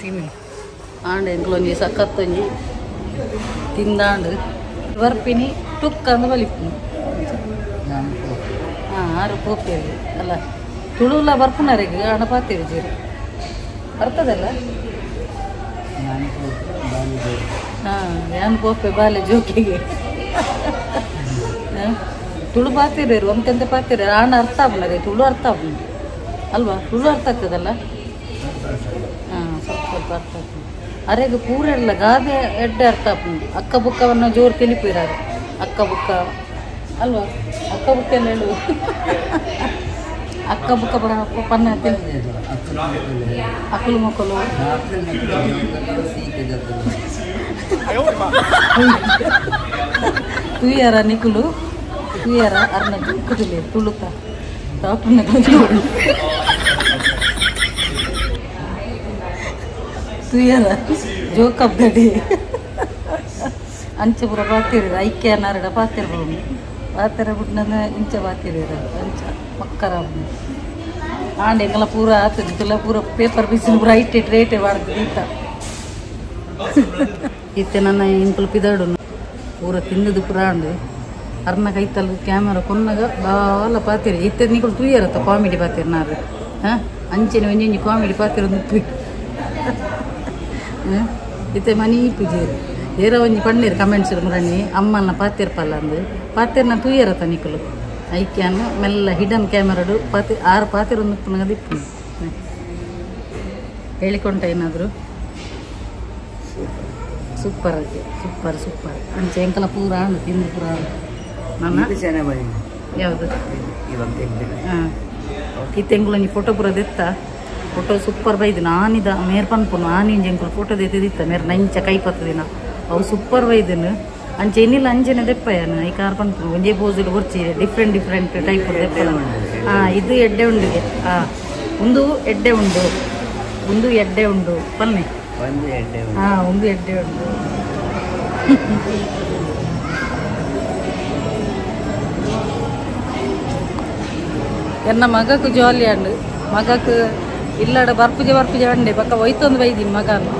ತಿನ್ನಿ ಆಂಡ್ ಎಂಕ್ಲೊಂಜಿ ಸಕ್ಕತ್ತೊಂಜಿ ತಿಂದಾಂಡು ಬರ್ಪಿನಿ ಟುಕ್ ಅಂದು ಬಲಿಪ್ಪಿನಿ. ಆರು ಪೋಪೇರಿ ಅಲ್ಲ ತುಳುಲ ಬರ್ಪುನರಿಗೆ ಹಣ ಪಾತೀರಿ ಜೀರು ಬರ್ತದಲ್ಲ. ಯಾನ್ ಪೋಪೆ ಬಾಲೆ ಜೋಕಿಗೆ ತುಳು ಪಾತೀರಿ ಒಂತೆಂತ ಪಾತೀರಿ ಹಣ ಅರ್ಥ ಆಗ್ಲ ರೀ ತುಳು ಅರ್ಥ ಆಗ್ಲಿ ಅಲ್ವಾ? ತುಳು ಅರ್ಥ ಆಗ್ತದಲ್ಲ. ಸ್ವಲ್ಪ ಸ್ವಲ್ಪ ಅರ್ಥ ಆಗ್ತದೆ. ಅರೆಗೆ ಪೂರ ಇಲ್ಲ ಗಾದೆ ಎಡ್ಡೆ ಅರ್ಥ ಆಗ್ತದೆ. ಅಕ್ಕ ಬುಕ್ಕವನ್ನು ಜೋರು ತಿಳಿಪಿರಾರು ಅಕ್ಕ ಬುಕ್ಕ ಅಲ್ವಾ? ಅಕ್ಕ ಬುಕ್ಕ ಎಲ್ಲ ಹೇಳುವ ಅಕ್ಕ ಬುಕ್ಕ ಬಡ ಪನ್ನ ಅಕ್ಕಲು ಮಕ್ಕಳು ತುಯ್ಯಾರ ನಿಕ್ಕಲು ತುಯ್ಯಾರ ಅರ್ನ ಕುಟಲಿ ತುಳುಕ ಡಾಕ್ಟರ್ನ ತುಯ್ಯಾರ ಜೋಕಪ್ ಗಡಿ ಅಂಚೆ ಪುರ ಪಾತಿರ ಐಕ್ಯ ನಾರಡ ಪಾತಿರ್ಬೋದು ಪಾತಿರ ಬಿಟ್ಟು ನನ್ನ ಇಂಚೆ ಪಾತಿರ ಅಂಚ ಮಕ್ಕರ ಆಂಡ್ ಎಂಗೆಲ್ಲ ಪೂರ ಆತದಿಲ್ಲ ಪೂರ ಪೇಪರ್ ಬಿಸಿಲು ಪೂರ ಐಟೆಟ್ ರೇಟೆ ಮಾಡ್ತದೆ ಇಂತ ಇತ್ತೆ ನನ್ನ ಇಂಕಲು ಪಿದಾಡು ಪೂರ ತಿಂದದು ಪೂರ ಆಂಡು ಅರ್ನ ಕೈತಲ್ ಕ್ಯಾಮರಾ ಕೊನ್ನಾಗ ಬಾಲ ಪಾತಿರಿ ಇತ್ತೆ ನಿಕಲು ತುಯ್ಯರತ್ತ ಕಾಮಿಡಿ ಪಾತಿರ ನಾರು ಹಾಂ ಅಂಚೆನೆ ಒಂಜಿ ಕಾಮಿಡಿ ಪಾತಿರ ಉಪ್ಪಿ ಇತ್ತೆ ಮನಿ ಪೂಜೇರಿ ಏರ ಒಂಜಿ ಪಣ್ಣೀರು ಕಮೆಂಟ್ಸ್ ಮುರಣಿ ಅಮ್ಮನ ಪಾತಿರ್ಪಲ್ಲ ಅಂದು ಪಾತಿರ್ನ ತುಯ್ಯರತ್ತ ನಿಕಲು ಐಕ್ಯಾನ ಮೆಲ್ಲ ಹಿಡನ್ ಕ್ಯಾಮರಾಡು ಪಾತಿ 6 ಪಾತಿರ ಒಂದು ಉಪ್ಪುನಾಗ ದಿಪ್ಪು ಹೇಳಿಕೊಂಡ ಏನಾದರೂ ಸೂಪರ್ ಆಗಿ ಸೂಪರ್ ಸೂಪರ್ ಅಂಚೆ ಎಂಕಲ ಪೂರ ಹಣ್ಣು ತಿಂದು ಪೂರ ನನ್ನ ಯಾವುದು ಹಾಂ ಈ ತೆಂಗುಲಂಜಿ ಫೋಟೋ ಪೂರ ದೆತ್ತ ಫೋಟೋ ಸೂಪರ್ ಬೈದು ನಾನಿದ ಮೇರ್ ಪನ್ಪುನು ಆನಿಂಜಿ ಎಂಕುಲು ಫೋಟೋ ದೆತ್ತಿದಿತ್ತ ಮೇರ್ ನಂಚ ಕೈ ಪತ್ತದಿನ ಅವು ಸೂಪರ್ ಬೈದನು ಅಂಚೆ ಇನ್ನಿಲ್ಲ ಅಂಜನೆ ದೆಪ್ಪಯ್ಯನು ಈ ಕಾರ್ ಪನ್ಪುನು ಒಂಜೇ ಪೋಸಲು ಹೊರ್ಚಿ ಡಿಫ್ರೆಂಟ್ ಟೈಪ್ ದೆಪ್ಪಲ ಹಾಂ ಇದು ಎಡ್ಡೆ ಉಂಡಿಗೆ ಹಾಂ ಒಂದು ಎಡ್ಡೆ ಉಂಡು ಪಲ್ಲೆ ಹಾಂ ಒಂದು ಎಡ್ಡೆ ಉಂಡು ಎನ್ನ ಮಗಕ್ಕೆ ಜಾಲಿ ಅಂಡು ಮಗಕ್ಕೆ ಇಲ್ಲಡ ಬರ್ಪುಜೆ ಅಂಡೆ ಪಕ್ಕ ಒಯ್ತೊಂದು ಬೈದಿನಿ ಮಗನು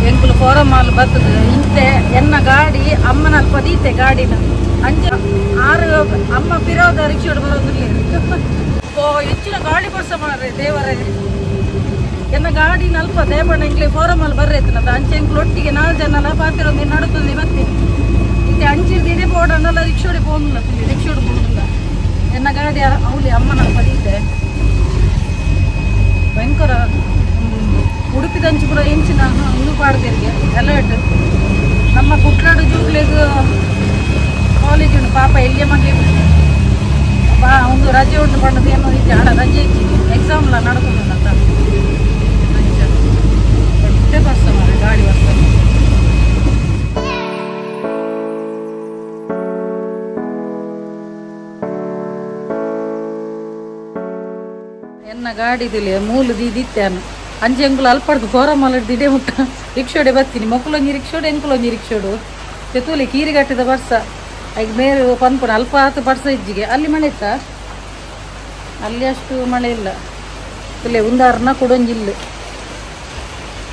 ಎಂಕುಲು ಫೋರಮ್ ಮಾಲ್ ಬರ್ತದೆ ಇಂತೆ ಎನ್ನ ಗಾಡಿ ಅಮ್ಮನ ಅಲ್ಪ ದೀತೆ ಗಾಡಿನ ಅಂಚೆ 6 ಅಮ್ಮ ಪಿರೋದ ರಿಕ್ಷೋಡು ಬರೋದಿಲ್ಲ ಓ ಹೆಚ್ಚಿನ ಗಾಡಿ ಬರ್ಸ ಮಾಡ್ರಿ ದೇವರೇ ಎನ್ನ ಗಾಡಿ ಅಲ್ಪ ದೇವಣ್ಣ ಇಂಗ್ಲಿ ಫೋರಮ್ ಅಲ್ಲಿ ಬರ್ರೈತನದ ಅಂಚೆ ಎಂಕ್ಲು ಒಟ್ಟಿಗೆ 4 ಜನ ಅಲ್ಲ ಪಾತಿರೊಂದು ನಡುತ್ತಂದು ಬರ್ತೀನಿ ಇಂತೆ ಅಂಚಿರ್ದಿದೆ ಬೋಡನ್ನೆಲ್ಲ ರಿಕ್ಷೋಡಿ ಹೋಗಿಲ್ಲ ರಿಕ್ಷೋಡು ಹೋಗಿಲ್ಲ ಎನ್ನ ಗಾಡಿ ಅವಳಿ ಅಮ್ಮನ ಅಲ್ಪ ದೀತೆ ಭಯಂಕರ ಉಡುಪಿದಂಚು ಕೂಡ ಹೆಂಚಿನ ಒಂದು ಪಾಡ್ದಿರಿಗೆ ಅಲರ್ಟ್ ನಮ್ಮ ಕುಟ್ಲಾಡು ಜೂಗ್ಲಿಗೆ ಕಾಲೇಜ್ ಉಂಟು ಪಾಪ ಎಲ್ಲಿಯ ಮಗೆ ಬಾ ಒಂದು ರಜೆ ಉಂಟು ಪಣ್ಣದು ಏನೋ ಇದೆ ಹಣ ರಜೆ ಇದ್ದೀನಿ ಎಕ್ಸಾಮ್ಲ ನಡ್ಕೊಂಡು ಅಂತ ದೊಡ್ಡ ಬಸ್ ಮಾಡಿ ಗಾಡಿ ಬಸ್ ಎನ್ನ ಗಾಡಿದಿಲ್ಲ ಮೂಲು ದಿತ್ತಾನು ಅಂಚೆ ಎಂಕುಲು ಅಲ್ಪಡ್ದು ಫೋರಮ್ ಅಲ್ಲಿಡ್ದಿದೆ ಮುಟ್ಟ ರಿಕ್ಷೋಡೆ ಬರ್ತೀನಿ ಮಕ್ಕಳೊಂಜಿ ರಿಕ್ಷೋಡು ಎಂಕುಲೊಂಜಿ ರಿಕ್ಷೋಡು ತೆತ್ತೂಲಿ ಕೀರಿಗಟ್ಟಿದ ಬರ್ಸ ಈಗ ಮೇರು ಪನ್ಪುಣ ಅಲ್ಪ ಆತು ಬರ್ಸ ಇಜ್ಜಿಗೆ ಅಲ್ಲಿ ಮಳೆ ಇತ್ತಾ ಅಲ್ಲಿ ಅಷ್ಟು ಮಳೆ ಇಲ್ಲ ಇಲ್ಲೇ ಉಂದಾರನ ಕೊಡೊಂಜಿಲ್ಲ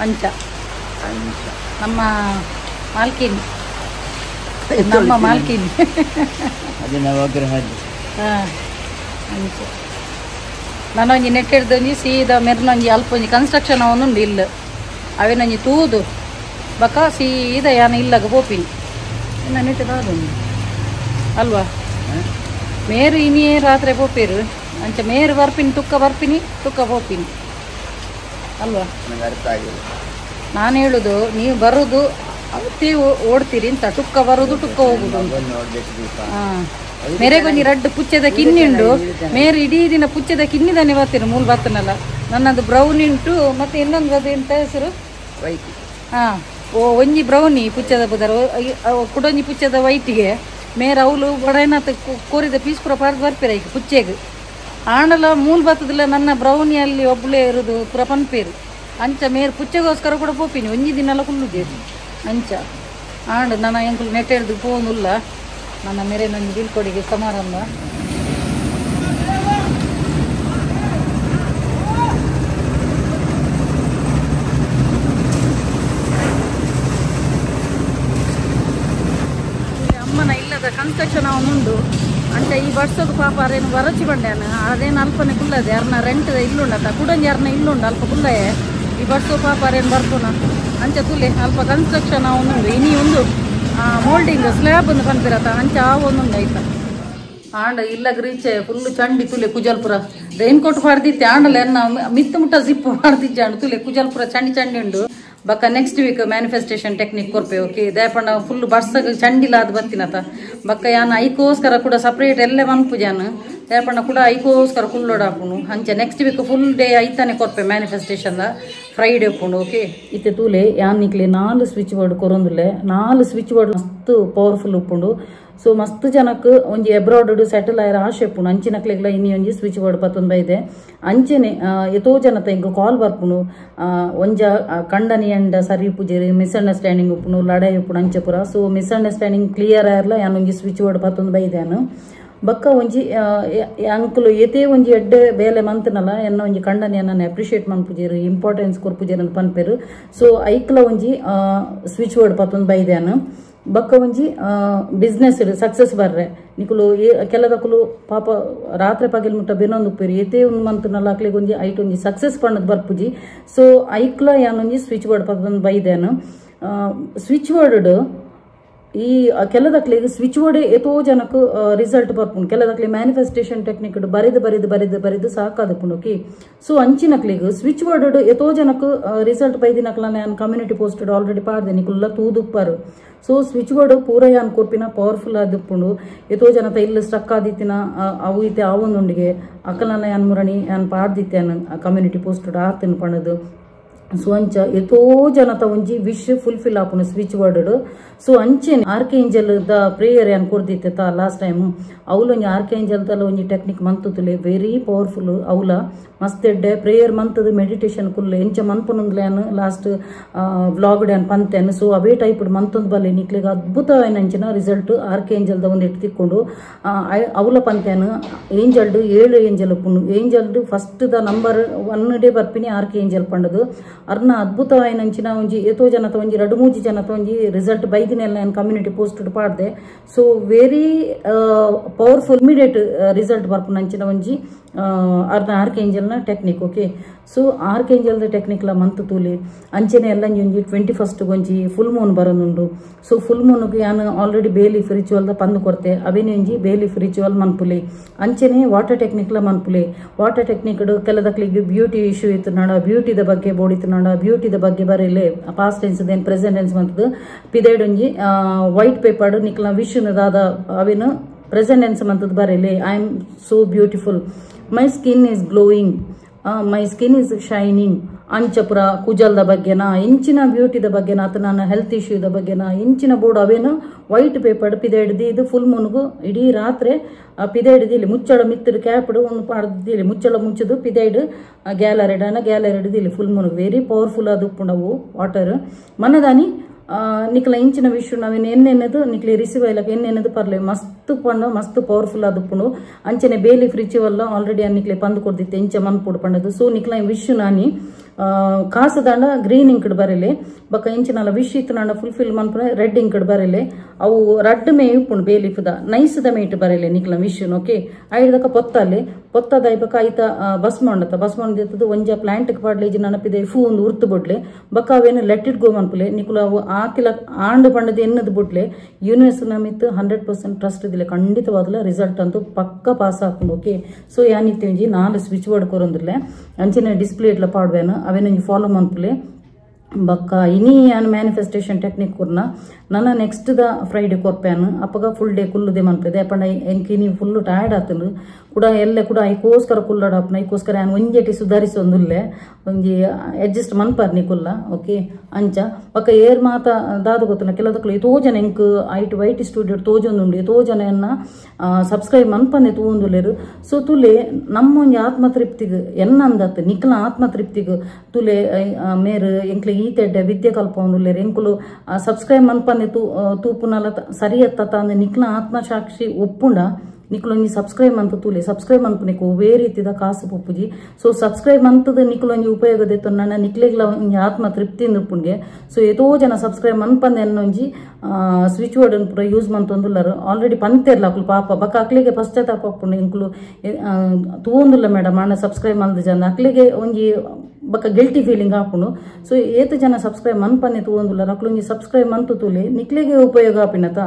ಅಂಚ ಅಂಚ ನಮ್ಮ ಮಾಲ್ಕಿನಿ ನಮ್ಮ ಮಾಲ್ಕಿನಿ ಅದು ನವಗ್ರಹ ಹಾಂ ಅಂಚ ನಾನೊಂಜಿ ನೆಟ್ಟಿಡ್ದೊಂಜಿ ಸೀದಾ ಮೆರ್ನೊಂಜಿ ಅಲ್ಪ ಒಂಜಿ ಕನ್ಸ್ಟ್ರಕ್ಷನ್ ಅವನುಂಡು ಇಲ್ಲ ಅವೇನೊಂಜಿ ತೂದು ಬಕ ಸೀದಾ ಯಾನ ಇಲ್ಲಾಗ ಪೋಪಿನಿ ಇನ್ನು ನೆಟ್ಟಿದಾದೊಂದು ಅಲ್ವಾ ಮೇರು ಇನಿಯೇ ರಾತ್ರಿ ಪೋಪೇರು ಅಂಚ ಮೇರು ಬರ್ಪಿನಿ ತುಕ್ಕ ಪೋಪಿನಿ ಅಲ್ವಾ ನನಗೆ ಅರ್ಥ ಆಗಿಲ್ಲ. ನಾನು ಹೇಳುದು ನೀವು ಬರುದು ಅವತ್ತೇ ಓಡ್ತೀರಿ ಅಂತ ಟುಕ್ಕ ಬರುದು ಟುಕ್ಕ ಹೋಗುದು ಅಂತ. ನೋಡ್ಬೇಕು ದೀಪ. ಮೇರೆಗೊಂಜಿ ರಡ್ಡು ಪುಚ್ಚದ ಕಿನ್ನಿಂಡು ಮೇರೆ ಇಡೀ ದಿನ ಪುಚ್ಚದ ಕಿನ್ನಿದಾನೆ ಬರ್ತೀರಿ ಮೂಲ ಬತ್ತನಲ್ಲ ನನ್ನದು ಬ್ರೌನ್ ಉಂಟು ಮತ್ತೆ ಇನ್ನೊಂದು ಅದು ಎಂತ ಹೆಸರು ವೈಟ್. ಹಾಂ ಒಂಜಿ ಬ್ರೌನಿ ಪುಚ್ಚದ ಬುದರ ಕುಡೊಂಜಿ ಪುಚ್ಚದ ವೈಟಿಗೆ ಮೇರೆ ಅವಳು ಬಡೇನಾಥ ಕೋರಿದ ಪೀಸ್ ಪುರ ಪಾರ್ದು ಬರ್ಪೀರ ಈಗ ಪುಚ್ಚೆಗೆ ಆಂಡಲ ಮೂಲ ಬತ್ತದಿಲ್ಲ ನನ್ನ ಬ್ರೌನಿಯಲ್ಲಿ ಒಬ್ಬಳೇ ಇರೋದು ಪುರ ಪನ್ಪೇರು ಅಂಚ ಮೇರೆ ಪುಚ್ಚೆಗೋಸ್ಕರ ಕೂಡ ಪೋಪಿನಿ ಒಂಜಿ ದಿನ ಎಲ್ಲ ಕುಲ್ಲುದೇರು ಅಂಚ ಆಂಡ್ ನನ್ನ ಎಂಕುಲು ನೆಟ್ ಹಿಡ್ದು ಪೋನುಲ್ಲ ನನ್ನ ಮೇರೆ ನನ್ನ ಬೀಳ್ಕೊಡಿಗೆ ಸಮಾರಂಭ ಅಮ್ಮನ ಇಲ್ಲದ ಕನ್ಸ್ಟ್ರಕ್ಷನ್ ಅವನುಂಡು ಅಂಚ ಈ ವರ್ಷದ ಪಾಪ ಅರೇನು ವರಚಿ ಬಂಡ್ಯಾನ ಅದೇನು ಅಲ್ಪನೆ ಕುಲ್ಲದೆ ಯಾರನ್ನ ರೆಂಟ್ ಇಲ್ಲುಂಡತ ಕುಡಂಜಿ ಯಾರನ್ನ ಇಲ್ಲುಂಡು ಅಲ್ಪ ಕುಲ್ಲಯೇ ಈ ವರ್ಷದ ಪಾಪ ಅರೇನು ಬರ್ಪುನ ಅಂಚ ತುಲೆ ಅಲ್ಪ ಕನ್ಸ್ಟ್ರಕ್ಷನ್ ಅವನುಂಡು ಇನಿ ಒಂದು ಮೋಲ್ಡಿಂಗ್ ಸ್ಲ್ಯಾಬ್ ಒಂದು ಬಂದಿರತ್ತ ಅಂಚ ಆ ಒಂದೊಂದು ಆಯ್ತಾ ಆಂಡ ಇಲ್ಲಗ ರೀಚೆ ಫುಲ್ಲು ಚಂಡಿ ತುಲೆ ಕುಜಲ್ಪುರ ರೈನ್ ಕೋಟ್ ಪಾಡ್ದಿತ್ತೆ ಆಂಡಲ್ಲ ಎನ್ನ ಮಿತ್ತ ಮುಟ್ಟ ಜಿಪ್ ಪಾಡ್ದಿಜ್ಜೆ ಆಂಡ ತುಲೆ ಕುಜಲ್ಪುರ ಚಂಡಿ ಉಂಡು ಬಕ್ಕ ನೆಕ್ಸ್ಟ್ ವೀಕ್ ಮ್ಯಾನಿಫೆಸ್ಟೇಷನ್ ಟೆಕ್ನಿಕ್ ಕೊರ್ಪೆ ಓಕೆ ದಯಪಂಡ ಫುಲ್ ಬರ್ಸಗ ಚಂಡಿಲಾದ ಬತ್ತಿನತ ಬಕ್ಕ ಯಾನ ಐಕೋಸ್ಕರ ಕೂಡ ಸಪ್ರೇಟ್ ಎಲ್ಲೇ ಮನ್ಪುಜಾನು ದಯಪಂಡ ಕೂಡ ಐಕೋಸ್ಕರ ಕುಲ್ಲೋಡಾಪುನು ಅಂಚ ನೆಕ್ಸ್ಟ್ ವೀಕ್ ಫುಲ್ ಡೇ ಐತಾನೆ ಕೊರ್ಪೆ ಮ್ಯಾನಿಫೆಸ್ಟೇಷನ್ದ ಫ್ರೈಡೇ ಉಪ್ಪುಂಡು ಓಕೆ ಇತ್ತೆ ತೂಲೆ ಯಾನ್ ನಿಕ್ಲೆ 4 ಸ್ವಿಚ್ ಬೋರ್ಡ್ ಕೊರೊಂದುಲೆ 4 ಸ್ವಿಚ್ ಬೋರ್ಡ್ ಮಸ್ತ್ ಪವರ್ಫುಲ್ ಉಪ್ಪುಂಡು ಸೊ ಮಸ್ತ್ ಜನಕ್ಕೆ ಒಂಜಿ ಎಬ್ರಾಡ್ ಸೆಟಲ್ ಆಯ್ರ ಆಶೆ ಉಪ್ಪುಂಡು ಅಂಚಿನಕ್ಲೆಗ್ಲ ಇನ್ನಿ ಒಂಜಿ ಸ್ವಿಚ್ ಬೋರ್ಡ್ ಪತ್ತೊಂದು ಬೈದೆ ಅಂಚೆನೆ ಎತೋ ಜನತ ಇಂಕ ಕಾಲ್ ಬರ್ಪುನು ಒಂಜ ಕಂಡನಿ ಅಂಡ ಸರಿ ಪೂಜೆರಿ ಮಿಸ್ಅಂಡರ್ಸ್ಟ್ಯಾಂಡಿಂಗ್ ಉಪ್ಪುನು ಲಡಾಯಿ ಉಪ್ಪುನು ಅಂಚೆ ಪುರ ಸೊ ಮಿಸ್ಅಂಡರ್ಸ್ಟ್ಯಾಂಡಿಂಗ್ ಕ್ಲಿಯರ್ ಆಯ್ರಲ್ಲ ಯಾನ್ ಒಂಜಿ ಸ್ವಿಚ್ ಬೋರ್ಡ್ ಪತ್ತೊಂದು ಬೈದೆನು ಬಕ್ಕ ಒಂಜಿ ಅಂಕಲು ಏತೇ ಒಂಜಿ ಎಡ್ಡೆ ಬೇಲೆ ಮಂತನಲ್ಲ ಎನ್ನ ಒಂಜಿ ಕಂಡನಿ ಅನ್ನ ಅಪ್ರಿಷಿಯೇಟ್ ಮನ್ಪುಜೇರು ಇಂಪಾರ್ಟೆನ್ಸ್ ಕೊರ್ಪುಜೇರು ಅಂತ ಪನ್ಪೇರು ಸೊ ಐಕ್ಲ ಒಂಜಿ ಸ್ವಿಚ್ ಬೋರ್ಡ್ ಪತ್ತೊಂದು ಬೈದೆನು ಬಕ್ಕ ಒಂಜಿ ಬಿಸ್ನೆಸ್ ಸಕ್ಸಸ್ ಬರ್ರೆ ನಿಕುಲು ಕೆಲದಕ್ಕಲು ಪಾಪ ರಾತ್ರಿ ಪಗಲ್ ಮುಟ್ಟ ಬೆನೊಂದು ಉಪ್ಪೇರು ಏತೇ ಒಂದು ಮಂತನಲ್ಲ ಅಕ್ಲಿಗೆ ಒಂಜಿ ಐಟ್ ಒಂಜಿ ಸಕ್ಸಸ್ ಪಣ್ಣದ್ ಬರ್ಪುಜಿ ಸೊ ಐಕ್ಲ ಯಾನೊಂಜಿ ಸ್ವಿಚ್ ಬೋರ್ಡ್ ಪತ್ತೊಂದು ಬೈದೆನು ಸ್ವಿಚ್ ಬೋರ್ಡ್ ಈ ಕೆಲದಕ್ಲಿಗೆ ಸ್ವಿಚ್ ಬೋರ್ಡ್ ಎತೋ ಜನಕ್ಕೆ ರಿಸಲ್ಟ್ ಬರ್ಪುಂಡು ಕೆಲದಕ್ಲಿ ಮ್ಯಾನಿಫೆಸ್ಟೇಷನ್ ಟೆಕ್ನಿಕ್ ಬರಿದು ಸಾಕಾದಪ್ಪುಂಡು ಓಕೆ ಸೊ ಅಂಚಿನಕ್ಲಿಗೆ ಸ್ವಿಚ್ ಬೋರ್ಡ್ ಎತೋ ಜನಕ್ಕೆ ರಿಸಲ್ಟ್ ಬೈದಿನಕ್ಲ ನಾನು ಕಮ್ಯುನಿಟಿ ಪೋಸ್ಟ್ ಆಲ್ರೆಡಿ ಪಾಡ್ದೆ ನಿಕುಲ್ಲ ತೂದುಪ್ಪರು ಸೊ ಸ್ವಿಚ್ ಬೋರ್ಡ್ ಪೂರ ಯಾನ್ ಕೊರ್ಪಿನ ಪವರ್ಫುಲ್ ಆದಿಪ್ಪುಂಡು ಎತೋ ಜನತ ಇಲ್ಲ ಸ್ಟಕ್ ಆದಿತ್ತಿನ ಅವು ಇತ್ತೆ ಅವೊಂದುಂಡಿಗೆ ಅಕ್ಕಲನ್ನ ಯಾನ್ ಮುರಣಿ ಯಾನ್ ಪಾಡ್ದಿತ್ತೆ ಕಮ್ಯುನಿಟಿ ಪೋಸ್ಟ್ ಆತನ್ ಪಣದು ಸೊ ಅಂಚ ಎತೋ ಜನತ ಒಂಜಿ ವಿಶ್ ಫುಲ್ಫಿಲ್ ಆಪುನು ಸ್ವಿಚ್ ಬೋರ್ಡ್ ಸೊ ಅಂಚೆನೆ ಆರ್ಕೇಂಜಲ್ ದ ಪ್ರೇಯರ್ ಯಾನ್ ಕೊರ್ದಿತ್ತೆ ಲಾಸ್ಟ್ ಟೈಮ್ ಅವಲೊಂಜಿ ಆರ್ಕೇಂಜಲ್ ತಲ ಒಂಜಿ ಟೆಕ್ನಿಕ್ ಮಂತುತುಲೆ ವೆರಿ ಪವರ್ಫುಲ್ ಅವಲ ಮಸ್ತ್ ಎಡ್ಡೆ ಪ್ರೇಯರ್ ಮಂತದ ಮೆಡಿಟೇಷನ್ ಕುಲ್ಲೆ ಎಂಚ ಮನ್ಪುನುಂದ್ಲೆ ಯಾನ್ ಲಾಸ್ಟ್ ವ್ಲಾಗ್ ಡ್ಯಾನ್ ಪಂತೆನ್ ಸೊ ಅವೇ ಟೈಪ್ ಮಂತೊಂದು ಬಲ್ಲೆ ನಿಕ್ಲಿಗೆ ಅದ್ಭುತವಾಯಿನಂಚಿನ ರಿಸಲ್ಟ್ ಆರ್ಕೇಂಜಲ್ದ ಒಂದು ಇಟ್ಟು ತಿಕ್ಕೊಂಡು ಅವಲ ಪಂತೆನ್ ಏಂಜಲ್ಡ್ 7 ಏಂಜಲ್ ಉಪ್ಪುನು ಏಂಜಲ್ಡ್ ಫಸ್ಟ್ ದ ನಂಬರ್ 1 ಡೇ ಬರ್ಪಿನಿ ಆರ್ಕೇಂಜಲ್ ಪಂಡದು ಅರ್ನ ಅದ್ಭುತವಾಯಿನಂಚಿನ ಒಂಜಿ ಎತೋ ಜನತ ಒಂಜಿ 2-3 ಜನತ ಒಂಜಿ ರಿಸಲ್ಟ್ ಬೈದಿನೆಲ್ಲ ನಾನು ಕಮ್ಯುನಿಟಿ ಪೋಸ್ಟ್ ಪಾಡ್ದೆ so very powerful immediate result ಬರ್ಪುನಂಚಿನ ಒಂಜಿ ಅರ್ನ ಆರ್ಕೇಂಜಲ್ನ ಟೆಕ್ನಿಕ್ ಓಕೆ ಸೊ ಆರ್ಕೇಂಜಲ್ದ ಟೆಕ್ನಿಕ್ಲ ಮಂತು ತೂಲೆ ಅಂಚೆನೆ ಎಲ್ಲ ಒಂಜಿ 21st ಒಂಜಿ ಫುಲ್ ಮೂನ್ ಬರೋದುಂಡು ಸೊ ಫುಲ್ ಮೂನ್ಗೆ ಯಾನು ಆಲ್ರೆಡಿ ಬೇಲೀಫ್ ರಿಚುವಲ್ದ ಪಂದು ಕೊಡ್ತೆ ಅವೇನೇ ಒಂಜಿ ಬೇಲೀಫ್ ರಿಚುವಲ್ ಮನ್ಪುಲೆ ಅಂಚೆನೆ ವಾಟರ್ ಟೆಕ್ನಿಕ್ಲ ಮನ್ಪುಲೆ ವಾಟರ್ ಟೆಕ್ನಿಕ್ ಕೆಲದಕ್ಲಿಗೆ ಬ್ಯೂಟಿ ಇಶ್ಯೂ ಇತ್ತು ನಾಡ ಬ್ಯೂಟಿದ ಬಗ್ಗೆ ಬೋಡಿತ್ತು ನಾಡ ಬ್ಯೂಟಿದ ಬಗ್ಗೆ ಬರೀಲೆ past tense then present tense ಮಂತದ್ದು ಪಿದೈಡ್ ಒಂಜಿ ವೈಟ್ ಪೇಪರ್ ನಿಕ್ಲ ವಿಶ್ನದಾದ ಅವೇನು ಪ್ರೆಸೆಂಟ್ ಟೆನ್ಸ್ ಮಂತದ್ದು ಬರೀಲೆ I am so beautiful my skin is glowing my skin is shining ಅಂಚಪುರ ಕುಜಲ್ದ ಬಗ್ಗೆನಾ ಇಂಚಿನ ಬ್ಯೂಟಿದ ಬಗ್ಗೆನಾ ಅಥವಾ ನನ್ನ ಹೆಲ್ತ್ ಇಶ್ಯೂದ ಬಗ್ಗೆನಾ ಇಂಚಿನ ಬೋರ್ಡ್ ಅವೇನು ವೈಟ್ ಪೇಪರ್ ಪಿದೆ ಹಿಡ್ದು ಇದು ಫುಲ್ ಮೂನ್ಗು ಇಡೀ ರಾತ್ರಿ ಪಿದೆ ಹಿಡಿದಿಲ್ಲಿ ಮುಚ್ಚಳ ಮಿತ್ತರು ಕ್ಯಾಪ್ಡ್ ಒಂದು ಪಾಡ್ದಿಲ್ಲಿ ಮುಚ್ಚಳ ಮುಚ್ಚದು ಪಿದೆ ಹಿಡು ಗ್ಯಾಲರಿ ಹಿಡಿದಿಲ್ಲಿ ಫುಲ್ ಮೂನ್ಗು ವೆರಿ ಪವರ್ಫುಲ್ ಅದು ಉಪ್ಪುಂಡವು ವಾಟರ್ ಮನದಾನಿ ನಿಕ್ಲ ಇಂಚಿನ ವಿಶ್ವ ನಾವೇನು ಎಣ್ಣೆನ್ನದು ನಿಕ್ಲೆ ರಿಸೀವ್ ಆಯ್ಲಕ ಎಣ್ಣೆನ್ನದು ಪರ್ಲೆ ಮಸ್ತ್ ಪಂಡ ಮಸ್ತ್ ಪವರ್ಫುಲ್ ಆದುಪ್ಪುಂಡು ಅಂಚನೆ ಬೇಲಿ ಫ್ರಿಚ್ ವಲ್ಲ ಆಲ್ರೆಡಿ ನಿಕ್ಲೆ ಪಂದು ಕೊಡ್ದಿತ್ತೆ ಎಂಚ ಮನ್ಪುಡು ಪಂಡದು ಸೊ ನಿಕ್ಲ ವಿಶ್ ನಾನಿ ಕಾಸದಾಂಡ ಗ್ರೀನ್ ಇಂಕ್ಡ್ ಬರಲೆ ಬಕ್ಕ ಇಂಚಿನಲ್ಲ ವಿಶ್ ಇತ್ತು ಫುಲ್ಫಿಲ್ ಮನ್ಪುನ ರೆಡ್ ಇಂಕ್ಡ್ ಬರಲೆ ಅವು ರಡ್ ಮೇ ಇಪ್ಪುಂಡು ಬೇಲಿಫುದ ನೈಸ್ದ ಮೇಟ್ ಬರಲೆ ನಿಕ್ಲ ವಿಶ್ ಓಕೆ ಐದಕ ಪೊತ್ತಲ್ಲಿ ಪೊತ್ತದ ಐಬಕ ಐತ ಭಸ್ಮ ಉಂಡತ ಭಸ್ಮ ಉಂಡಿರ್ತದ ಒಂಜ ಪ್ಲಾಂಟ್ ಪಾಡ್ಲೇಜ್ ನನಪಿದೆ ಫೂ ಒಂದು ಉರ್ತು ಬುಡ್ಲೆ ಬಕ್ಕ ಅವೇನು ಲೆಟ್ ಇಟ್ ಗೋ ಮನ್ಪುಲೆ ನಿಕುಲ ಅವು ಆಕಿಲ ಆಂಡ್ ಪಂಡದ ಎನ್ನದ ಬುಡ್ಲೆ ಯೂನಿವರ್ಸ್ ನಮಿತ್ 100% ಟ್ರಸ್ಟ್ ಇದಿಲ್ಲ ಖಂಡಿತವಾದಲ ರಿಸಲ್ಟ್ ಅಂತೂ ಪಕ್ಕ ಪಾಸ್ ಹಾಕೊಂಡು ಓಕೆ ಸೊ ಯಾನಿತ್ತೇಂಜಿ 4 ಸ್ವಿಚ್ ಬೋರ್ಡ್ ಕೊರೊಂದಿಲ್ಲ ಅಂಚಿನ ಡಿಸ್ಪ್ಲೇ ಇಟ್ಲ ಪಾಡ್ವೇನು ಅವೇನು ಫಾಲೋ ಮನ್ಪುಲೆ ಬಕ್ಕ ಇನಿ ಯಾನ್ ಮ್ಯಾನಿಫೆಸ್ಟೇಷನ್ ಟೆಕ್ನಿಕ್ ಕೊರ್ನ ನನ್ನ ನೆಕ್ಸ್ಟ್ ದ ಫ್ರೈಡೆ ಕೊರ್ಪ್ಯಾನು ಅಪ್ಪಗ ಫುಲ್ ಡೇ ಕುಲ್ಲುದೆ ಮನ್ಪದೆ ಅಪ್ಪಂಡ ಎಂಕಿನಿ ಫುಲ್ ಟಯರ್ಡ್ ಆತನು ಕೂಡ ಎಲ್ಲ ಕೂಡ ಐಕೋಸ್ಕರ ಕುಲ್ಲಡಪ್ಪನ ಐಕೋಸ್ಕರ ಯಾನ್ ಒಂಜೇಟಿ ಸುಧಾರಿಸೊಂದುಲ್ಲೆ ಒಂಜಿ ಅಡ್ಜಸ್ಟ್ ಮನ್ಪರ್ನಿ ಕುಲ್ಲ ಓಕೆ ಅಂಚ ಬಕ್ಕ ಏರ್ ಮಾತ ದಾದು ಗೊತ್ತನ ಕೆಲದಕ್ಕಲು ಎತೋ ಜನ ಎಂಕ್ ಐಟ್ ವೈಟ್ ಸ್ಟುಡಿಯೋ ತೋಜೊಂದುಂಡು ಎತೋ ಜನ ಸಬ್ಸ್ಕ್ರೈಬ್ ಮನ್ಪಂದೆ ತೂಂದುಲೆರು ಸೊ ತುಲೆ ನಮ್ಮೊಂಜಿ ಆತ್ಮತೃಪ್ತಿಗ್ ಎನ್ನಂದತ್ ನಿಕ್ಲ ಆತ್ಮತೃಪ್ತಿಗ್ ತುಲೆ ಮೇರು ಎಂಕ್ಲೆ ಈತೆಡ್ಡೆ ವಿದ್ಯೆ ಕಲ್ಪೊಂದುಲ್ಲೆರು ಎಂಕುಲು ಸಬ್ಸ್ಕ್ರೈಬ್ ಮನ್ಪಂದೆ ತೂಪುನಲ ಸರಿಯತ್ತ ಅಂದ ನಿಕ್ಲ ಆತ್ಮಸಾಕ್ಷಿ ಒಪ್ಪುಂಡ ನಿಕ್ಲೊಂಜಿ ಸಬ್ಸ್ಕ್ರೈಬ್ ಮಂತ್ ತೂಲೆ ಸಬ್ಸ್ಕ್ರೈಬ್ ಮನ್ಪು ನಿಕ್ಕು ಒವೇ ರೀತಿದ ಕಾಸು ಪೊಪ್ಪುಜಿ ಸೊ ಸಬ್ಸ್ಕ್ರೈಬ್ ಮಂತದ ನಿಕ್ಲೊಂಜಿ ಉಪಯೋಗದ ನನ್ನ ನಿಕ್ಲೆಗ್ಲ ಒಂಜಿ ಆತ್ಮ ತೃಪ್ತಿ ಉಪ್ಪುಂಗೆ ಸೊ ಎತೋ ಜನ ಸಬ್ಸ್ಕ್ರೈಬ್ ಮನ್ಪಂದೆ ಅನ್ನೊಂಜಿ ಸ್ವಿಚ್ ಬೋರ್ಡ್ ಪೂರ ಯೂಸ್ ಮಂತೊಂದುಲ್ಲರು ಆಲ್ರೆಡಿ ಪಂತೆರ್ಲ ಅಕ್ಲು ಪಾಪ ಬಕ್ಕ ಅಕ್ಲಿಗೆ ಪಶ್ಚಾತ್ತಾಪ ಅಪ್ಪುಂಡು ಎಂಕ್ಲು ತೂಂದುಲ್ಲ ಮೇಡಮ್ ಅಣ್ಣ ಸಬ್ಸ್ಕ್ರೈಬ್ ಮಂದ ಜನ ಅಕ್ಲಿಗೆ ಒಂಜಿ ಬಕ್ಕ ಗಿಲ್ಟಿ ಫೀಲಿಂಗ್ ಹಾಕೊಂಡು ಸೊ ಏತು ಜನ ಸಬ್ಸ್ಕ್ರೈಬ್ ಮನ್ಪನ್ನೆ ತೂಂದುಲ್ಲ ಅಕ್ಲೊಂಜಿ ಸಬ್ಸ್ಕ್ರೈಬ್ ಮಂತು ತೂಲೆ ನಿಕ್ಲೆಗೆ ಉಪಯೋಗ ಆಪಿನತ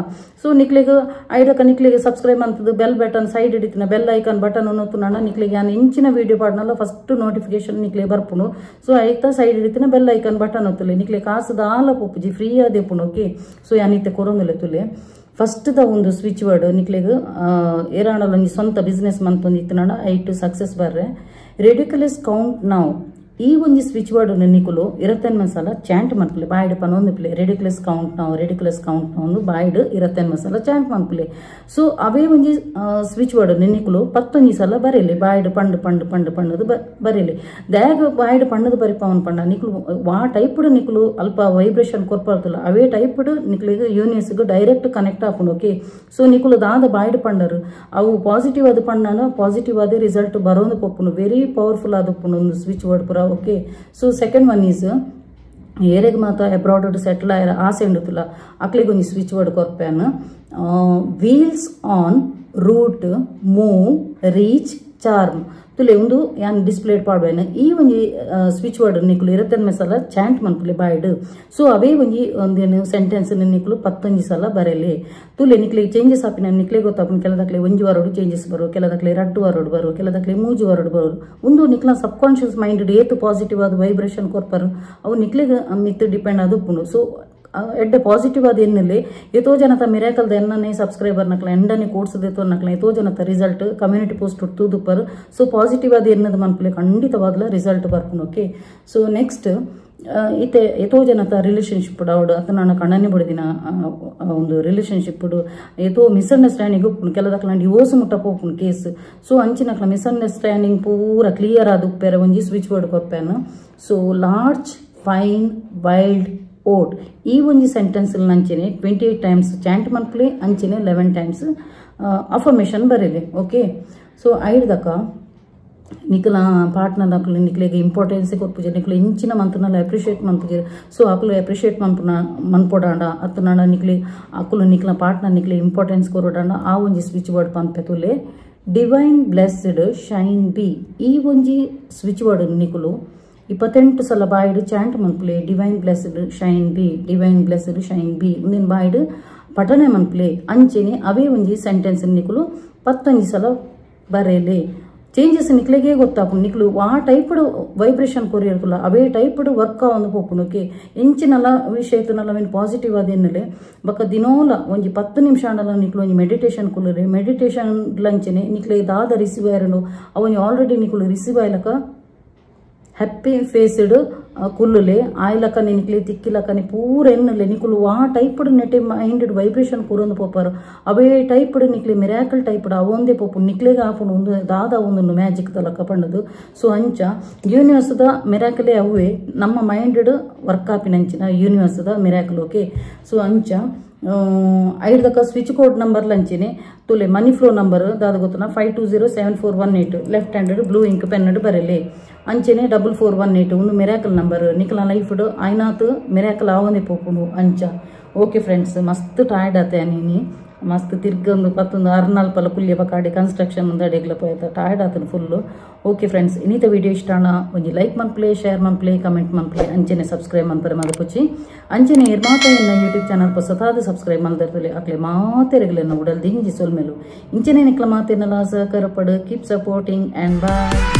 ಸೊ ನಿಕ್ಲೆಗೆ ಐದಕ್ಕ ನಿಕ್ಲೆಗೆ ಸಬ್ಸ್ಕ್ರೈಬ್ ಮಂತದ್ದು ಬೆಲ್ ಬಟನ್ ಸೈಡ್ ಹಿಡಿತಿನ ಬೆಲ್ ಐಕಾನ್ ಬಟನ್ ಅನ್ನೋತು ನನ್ನ ನಿಕ್ಲೆಗೆ ನಾನು ಇಂಚಿನ ವಿಡಿಯೋ ಪಾಡ್ನಲ್ಲ ಫಸ್ಟ್ ನೋಟಿಫಿಕೇಶನ್ ನಿಕ್ಲೆ ಬರ್ಪುನು ಸೊ ಐತ ಸೈಡ್ ಹಿಡಿತಿನ ಬೆಲ್ ಐಕಾನ್ ಬಟನ್ ಒತ್ತುಲೆ ನಿಕ್ಲೆ ಕಾಸದ ಆಲ ಪೊಪ್ಪುಜಿ ಫ್ರೀ ಆದೆ ಪುನು ಓಕೆ ಸೊ ಯಾನಿತ್ತೆ ಕೊರೊಂದುಲೆ ತುಲೆ ಫಸ್ಟ್ ದ ಒಂದು ಸ್ವಿಚ್ ವರ್ಡ್ ನಿಕ್ಲೆಗೆ ಏರಾಣಲೊಂಜಿ ಸ್ವಂತ ಬಿಸ್ನೆಸ್ ಮಂತೊಂದಿತ್ತು ನಡ ಐಟು ಸಕ್ಸಸ್ ಬರ್ರೆ ರೆಡಿಕ್ಯುಲಸ್ ಕೌಂಟ್ ನಾವು ಈ ಒಂಜಿ ಸ್ವಿಚ್ ವರ್ಡ್ ನಿಕುಲು ಇರತ್ತನ್ ಮಸಾಲ ಚಾಂಟ್ ಮನ್ಪುಲೆ ಬಾಯ್ಡ್ ಪನೊಂದುಪ್ಲೆ ರೆಡಿಕ್ಯುಲಸ್ ಕೌಂಟ್ ನಾವು ಬಾಯ್ಡ್ ಇರತ್ತನ್ ಮಸಾಲ ಚಾಂಟ್ ಮನ್ಪುಲೆ ಸೊ ಅವೇ ಒಂಜಿ ಸ್ವಿಚ್ ವರ್ಡ್ ನಿಕುಲು 11 ಸಲ ಬರೆಯಲಿ ಬಾಯ್ಡ್ ಪಂಡು ಬರೆಯಲಿ ದ್ಯಾಗ ಬಾಯ್ಡ್ ಪಂಡದು ಬರಿ ಪವನ್ ಪಂಡ ನಿಕುಲು ವಾ ಟೈಪ್ಡ್ ನಿಕುಲು ಅಲ್ಪ ವೈಬ್ರೇಷನ್ ಕೊರ್ಪರ್ತಲ್ಲ ಅವೇ ಟೈಪ್ಡ್ ನಿಕ್ಲಿಗೆ ಯೂನಿವರ್ಸ್ಗೆ ಡೈರೆಕ್ಟ್ ಕನೆಕ್ಟ್ ಆಪುಂಡು ಓಕೆ ಸೊ ನಿಕುಲು ದಾದ ಬಾಯ್ಡ್ ಪಂಡರು ಅವು ಪಾಸಿಟಿವ್ ಆದ ಪಂಡನ ಪಾಸಿಟಿವ್ ಆದ ರಿಸಲ್ಟ್ ಬರೋದು ಪೊಪ್ಪುನು ವೆರಿ ಪವರ್ಫುಲ್ ಆದಪ್ಪುನು ಒಂದು ಸ್ವಿಚ್ ವರ್ಡ್ ಪುರ okay so second one is ಏರೆಗ್ ಮಾತ ಅಬ್ರಾಡ್ ಸೆಟ್ಲ್ ಆಯ್ರ ಆಸೆ ಉಂಡುತ್ತಲ್ಲ ಅಕ್ಲಿಗೆ ಒಂದು ಸ್ವಿಚ್ ವರ್ಡ್ ಕೊರ್ಪ್ಯಾನ್ wheels on route move reach charm ತುಲೆ ಒಂದು ಯಾನ್ ಡಿಸ್ಪ್ಲೇ ಪಾಡ್ವೇನ ಈ ಒಂಜಿ ಸ್ವಿಚ್ ವರ್ಡ್ ನಿಕ್ಲು ಇರತ್ತನ್ ಮೆಸಲ ಚಾಂಟ್ ಮನ್ಪುಲೆ ಬಾಯ್ಡ್ ಸೊ ಅವೇ ಒಂಜಿ ಒಂದೇನು ಸೆಂಟೆನ್ಸ್ ನಿಕ್ಲು 11 ಸಲ ಬರೆಯಲಿ ತುಲೆ ನಿಕ್ಲೆ ಚೇಂಜಸ್ ಆಪಿನ ನಿಕ್ಲೆ ಗೊತ್ತಾಪನ್ ಕೆಲದಕ್ಲೆ ಒಂಜಿ ವರೋಡು ಚೇಂಜಸ್ ಬರೋ ಕೆಲದಕ್ಲೆ ರಡ್ಡು ವರೋಡು ಬರೋ ಕೆಲದಕ್ಲೆ ಮೂಜು ವರೋಡು ಬರೋದು ಒಂದು ನಿಕ್ಲ ಸಬ್ ಕಾನ್ಶಿಯಸ್ ಮೈಂಡ್ ಏತು ಪಾಸಿಟಿವ್ ಆದ ವೈಬ್ರೇಷನ್ ಕೊರ್ಪರು ಅವು ನಿಕ್ಲೆಗೆ ಮಿತ್ ಡಿಪೆಂಡ್ ಆದುಪ್ಪುಂಡು ಸೊ ಎಡ್ಡೆ ಪಾಸಿಟಿವ್ ಆದ ಎನ್ನಲೆ ಎತೋ ಜನತ ಮಿರಾಕಲ್ದ ಎನ್ನನೆ ಸಬ್ಸ್ಕ್ರೈಬರ್ ನಕ್ಲ ಎಂಡನೆ ಕೋಡ್ಸದೆತೋ ನಕ್ಲ ಎತೋ ಜನತ ರಿಸಲ್ಟ್ ಕಮ್ಯುನಿಟಿ ಪೋಸ್ಟ್ ತೂದುಪ್ಪರು ಸೊ ಪಾಸಿಟಿವ್ ಆದ ಎನ್ನದ ಮನ್ಪುಲೆ ಖಂಡಿತವಾಗ್ಲ ರಿಸಲ್ಟ್ ಬರ್ಪುನು ಓಕೆ ಸೊ ನೆಕ್ಸ್ಟ್ ಇತ್ತೆ ಎತೋ ಜನತ ರಿಲೇಶನ್ಶಿಪ್ ಅವಡು ಅತ ನಾನು ಕಣ್ಣನೆ ಬಿಡದಿನ ಒಂದು ರಿಲೇಶನ್ಶಿಪ್ ಎತೋ ಮಿಸ್ಅಂಡರ್ಸ್ಟ್ಯಾಂಡಿಂಗ್ ಉಪ್ಪುನು ಕೆಲದಕ್ಲ ಡಿವೋರ್ಸ್ ಮುಟ್ಟ ಪೋಪುನು ಕೇಸ್ ಸೊ ಅಂಚಿನಕ್ಲ ಮಿಸ್ಅಂಡರ್ಸ್ಟ್ಯಾಂಡಿಂಗ್ ಪೂರ ಕ್ಲಿಯರ್ ಆದ ಉಪ್ಪೇರ ಒಂಜಿ ಸ್ವಿಚ್ ವರ್ಡ್ ಕೊರ್ಪ್ಯಾನು so large fine wild oat ಈ ಒಂಜಿ ಸೆಂಟೆನ್ಸ್ ನಂಚಿನೆ 28 ಟೈಮ್ಸ್ ಚಾಂಟ್ ಮನ್ಪುಲೆ ಅಂಚಿನೆ 11 ಟೈಮ್ಸ್ ಅಫರ್ಮೇಷನ್ ಬರೆಯಲಿ ಓಕೆ ಸೊ ಐದಕ್ಕ ನಿಕ್ಲ ಪಾರ್ಟ್ನರ್ ಅಕ್ಲು ನಿಕ್ಲೆಗೆ ಇಂಪಾರ್ಟೆನ್ಸ್ ಕೊರ್ಪುಜೆ ನಿಕ್ಲು ಇಂಚಿನ ಮಂತನಲ್ಲ ಅಪ್ರಿಷಿಯೇಟ್ ಮನ್ಪುಜೆ ಸೊ ಅಕ್ಲು ಅಪ್ರಿಷಿಯೇಟ್ ಮನ್ಪೊಡಾಂಡ ಅತ್ತು ನಾಡ ನಿಕ್ಲಿ ಅಕ್ಲು ನಿಕ್ಲ ಪಾರ್ಟ್ನರ್ ನಿಕ್ಲೆ ಇಂಪಾರ್ಟೆನ್ಸ್ ಕೊರೋಡಾಂಡ ಆ ಒಂಜಿ ಸ್ವಿಚ್ ವರ್ಡ್ ಪನ್ಪೆತುಲೆ ಡಿವೈನ್ ಬ್ಲೆಸ್ಡ್ ಶೈನ್ ಬಿ ಈ ಒಂಜಿ ಸ್ವಿಚ್ ವರ್ಡ್ ನಿಕುಲು 28 ಸಲ ಬಾಯ್ಡ್ ಚಾಂಟ್ ಮನ್ಪುಲೆ ಡಿವೈನ್ ಬ್ಲೆಸ್ಡ್ ಶೈನ್ ಬಿ ಮುಂದಿನ ಬಾಯ್ಡ್ ಪಠನೆ ಮನ್ಪುಲೆ ಅಂಚೆನೆ ಅವೇ ಒಂಜಿ ಸೆಂಟೆನ್ಸ್ ನಿಕುಲು 11 ಸಲ ಬರೆಯಲಿ ಚೇಂಜಸ್ ನಿಕ್ಲೆಗೆ ಗೊತ್ತಾಪುನು ನಿಕ್ಲು ಆ ಟೈಪ್ಡ್ ವೈಬ್ರೇಷನ್ ಕೊರಿಯರ್ತಲ್ಲ ಅವೇ ಟೈಪ್ಡ್ ವರ್ಕ್ ಒಂದು ಪೋಪುನು ಓಕೆ ಇಂಚಿನಲ್ಲ ವಿಷಯತನಲ್ಲ ಅವೇನು ಪಾಸಿಟಿವ್ ಆದೇನಲೆ ಬಕ್ಕ ದಿನೋಲ ಒಂಜಿ 10 ನಿಮಿಷ ಅಂಡಲ್ಲ ನಿಕ್ಲು ಒಂಜಿ ಮೆಡಿಟೇಷನ್ ಕುಲ್ಲರೆ ಮೆಡಿಟೇಷನ್ ಲಂಚನೆ ನಿಕ್ಲೆ ದಾದ ರಿಸೀವ್ ಆಯ್ರನು ಅವನಿ ಆಲ್ರೆಡಿ ನಿಕ್ಲು ರಿಸೀವ್ ಆಯ್ಲಕ ಹ್ಯಾಪಿ ಫೇಸ್ಡ್ ಕುಲ್ಲುಲೆ ಆಯ್ಲಕನೆ ನಿಕ್ಲಿ ತಿಕ್ಕಿಲಕನೆ ಪೂರ ಎನ್ನಲೆ ನಿಕುಲು ಆ ಟೈಪ್ಡ್ ನೆಟೆ ಮೈಂಡೆಡ್ ವೈಬ್ರೇಷನ್ ಕೂರೊಂದು ಪೋಪಾರು ಅವೇ ಟೈಪ್ಡ್ ನಿಕ್ಲಿ ಮಿರಾಕಲ್ ಟೈಪ್ಡ್ ಅವೊಂದೇ ಪೋಪು ನಿಕ್ಲೆಗೆ ಆಪುನು ಒಂದು ದಾದ ಒಂದು ಮ್ಯಾಜಿಕ್ ತಲಕ ಪಂಡದು ಸೊ ಅಂಚ ಯೂನಿವರ್ಸ್ದ ಮಿರಾಕಲೇ ಅವೇ ನಮ್ಮ ಮೈಂಡೆಡ್ ವರ್ಕ್ ಆಪಿನಂಚಿನ ಯೂನಿವರ್ಸ್ದ ಮಿರಾಕಲ್ ಓಕೆ ಸೊ ಅಂಚ ಐಡ್ದಕ್ಕ ಸ್ವಿಚ್ ಕೋಡ್ ನಂಬರ್ ಲಂಚಿನಿ ತುಲೆ ಮನಿ ಫ್ಲೋ ನಂಬರ್ ದಾದ ಗೊತ್ತನ 52074118 ಲೆಫ್ಟ್ ಹ್ಯಾಂಡೆಡ್ ಬ್ಲೂ ಇಂಕ್ ಪೆನ್ನಡ್ ಬರಲಿ ಅಂಚೆನೆ 4418 ಒಂದು ಮಿರಾಕಲ್ ನಂಬರ್ ನಿಕಲ ಲೈಫ್ಡ್ ಆಯ್ನಾತ್ ಮಿರಾಕಲ್ ಆವೊಂದಿ ಪೋಪುಂಡು ಅಂಚ. ಓಕೆ ಫ್ರೆಂಡ್ಸ್, ಮಸ್ತ್ ಟಯರ್ಡ್ ಆತೆ ನೀನು ಮಸ್ತ್ ತಿರ್ಗೊಂದು 14 ಕುಲ್ಯ ಬಕಾಡಿ ಕನ್ಸ್ಟ್ರಕ್ಷನ್ ಮುಂದೆ ಅಡೆಗ್ಲ ಪೋಯ್ತ ಟಯರ್ಡ್ ಆತನು ಫುಲ್ಲು. ಓಕೆ ಫ್ರೆಂಡ್ಸ್, ಇನ್ನಿತ ವಿಡಿಯೋ ಇಷ್ಟಾಣ ಒಂಜಿ ಲೈಕ್ ಮನ್ಪ್ಲೆ, ಶೇರ್ ಮನ್ಪ್ಲೆ, ಕಮೆಂಟ್ ಮನ್ಪ್ಲೆ, ಅಂಚೆನೆ ಸಬ್ಸ್ಕ್ರೈಬ್ ಮನ್ಪರೆ ಮಗಪುಚ್ಚಿ ಅಂಚೆನೆ ಇರ್ಮಾತ ಎನ್ನ ಯೂಟ್ಯೂಬ್ ಚಾನಲ್ ಹೊಸತಾದ ಸಬ್ಸ್ಕ್ರೈಬ್ ಮಲ್ದಿರ್ತಲೆ ಅಕ್ಲೆ ಮಾತೆರೆಗಲೆನ್ನ ಉಡಲ್ ದಿಂಜಿ ಸೊಲ್ಮೆಲು ಇಂಚೆನೆ ನಿಕ್ಲ ಮಾತೆನಲ ಸಹಕಾರ ಪಡು. Keep supporting and bye.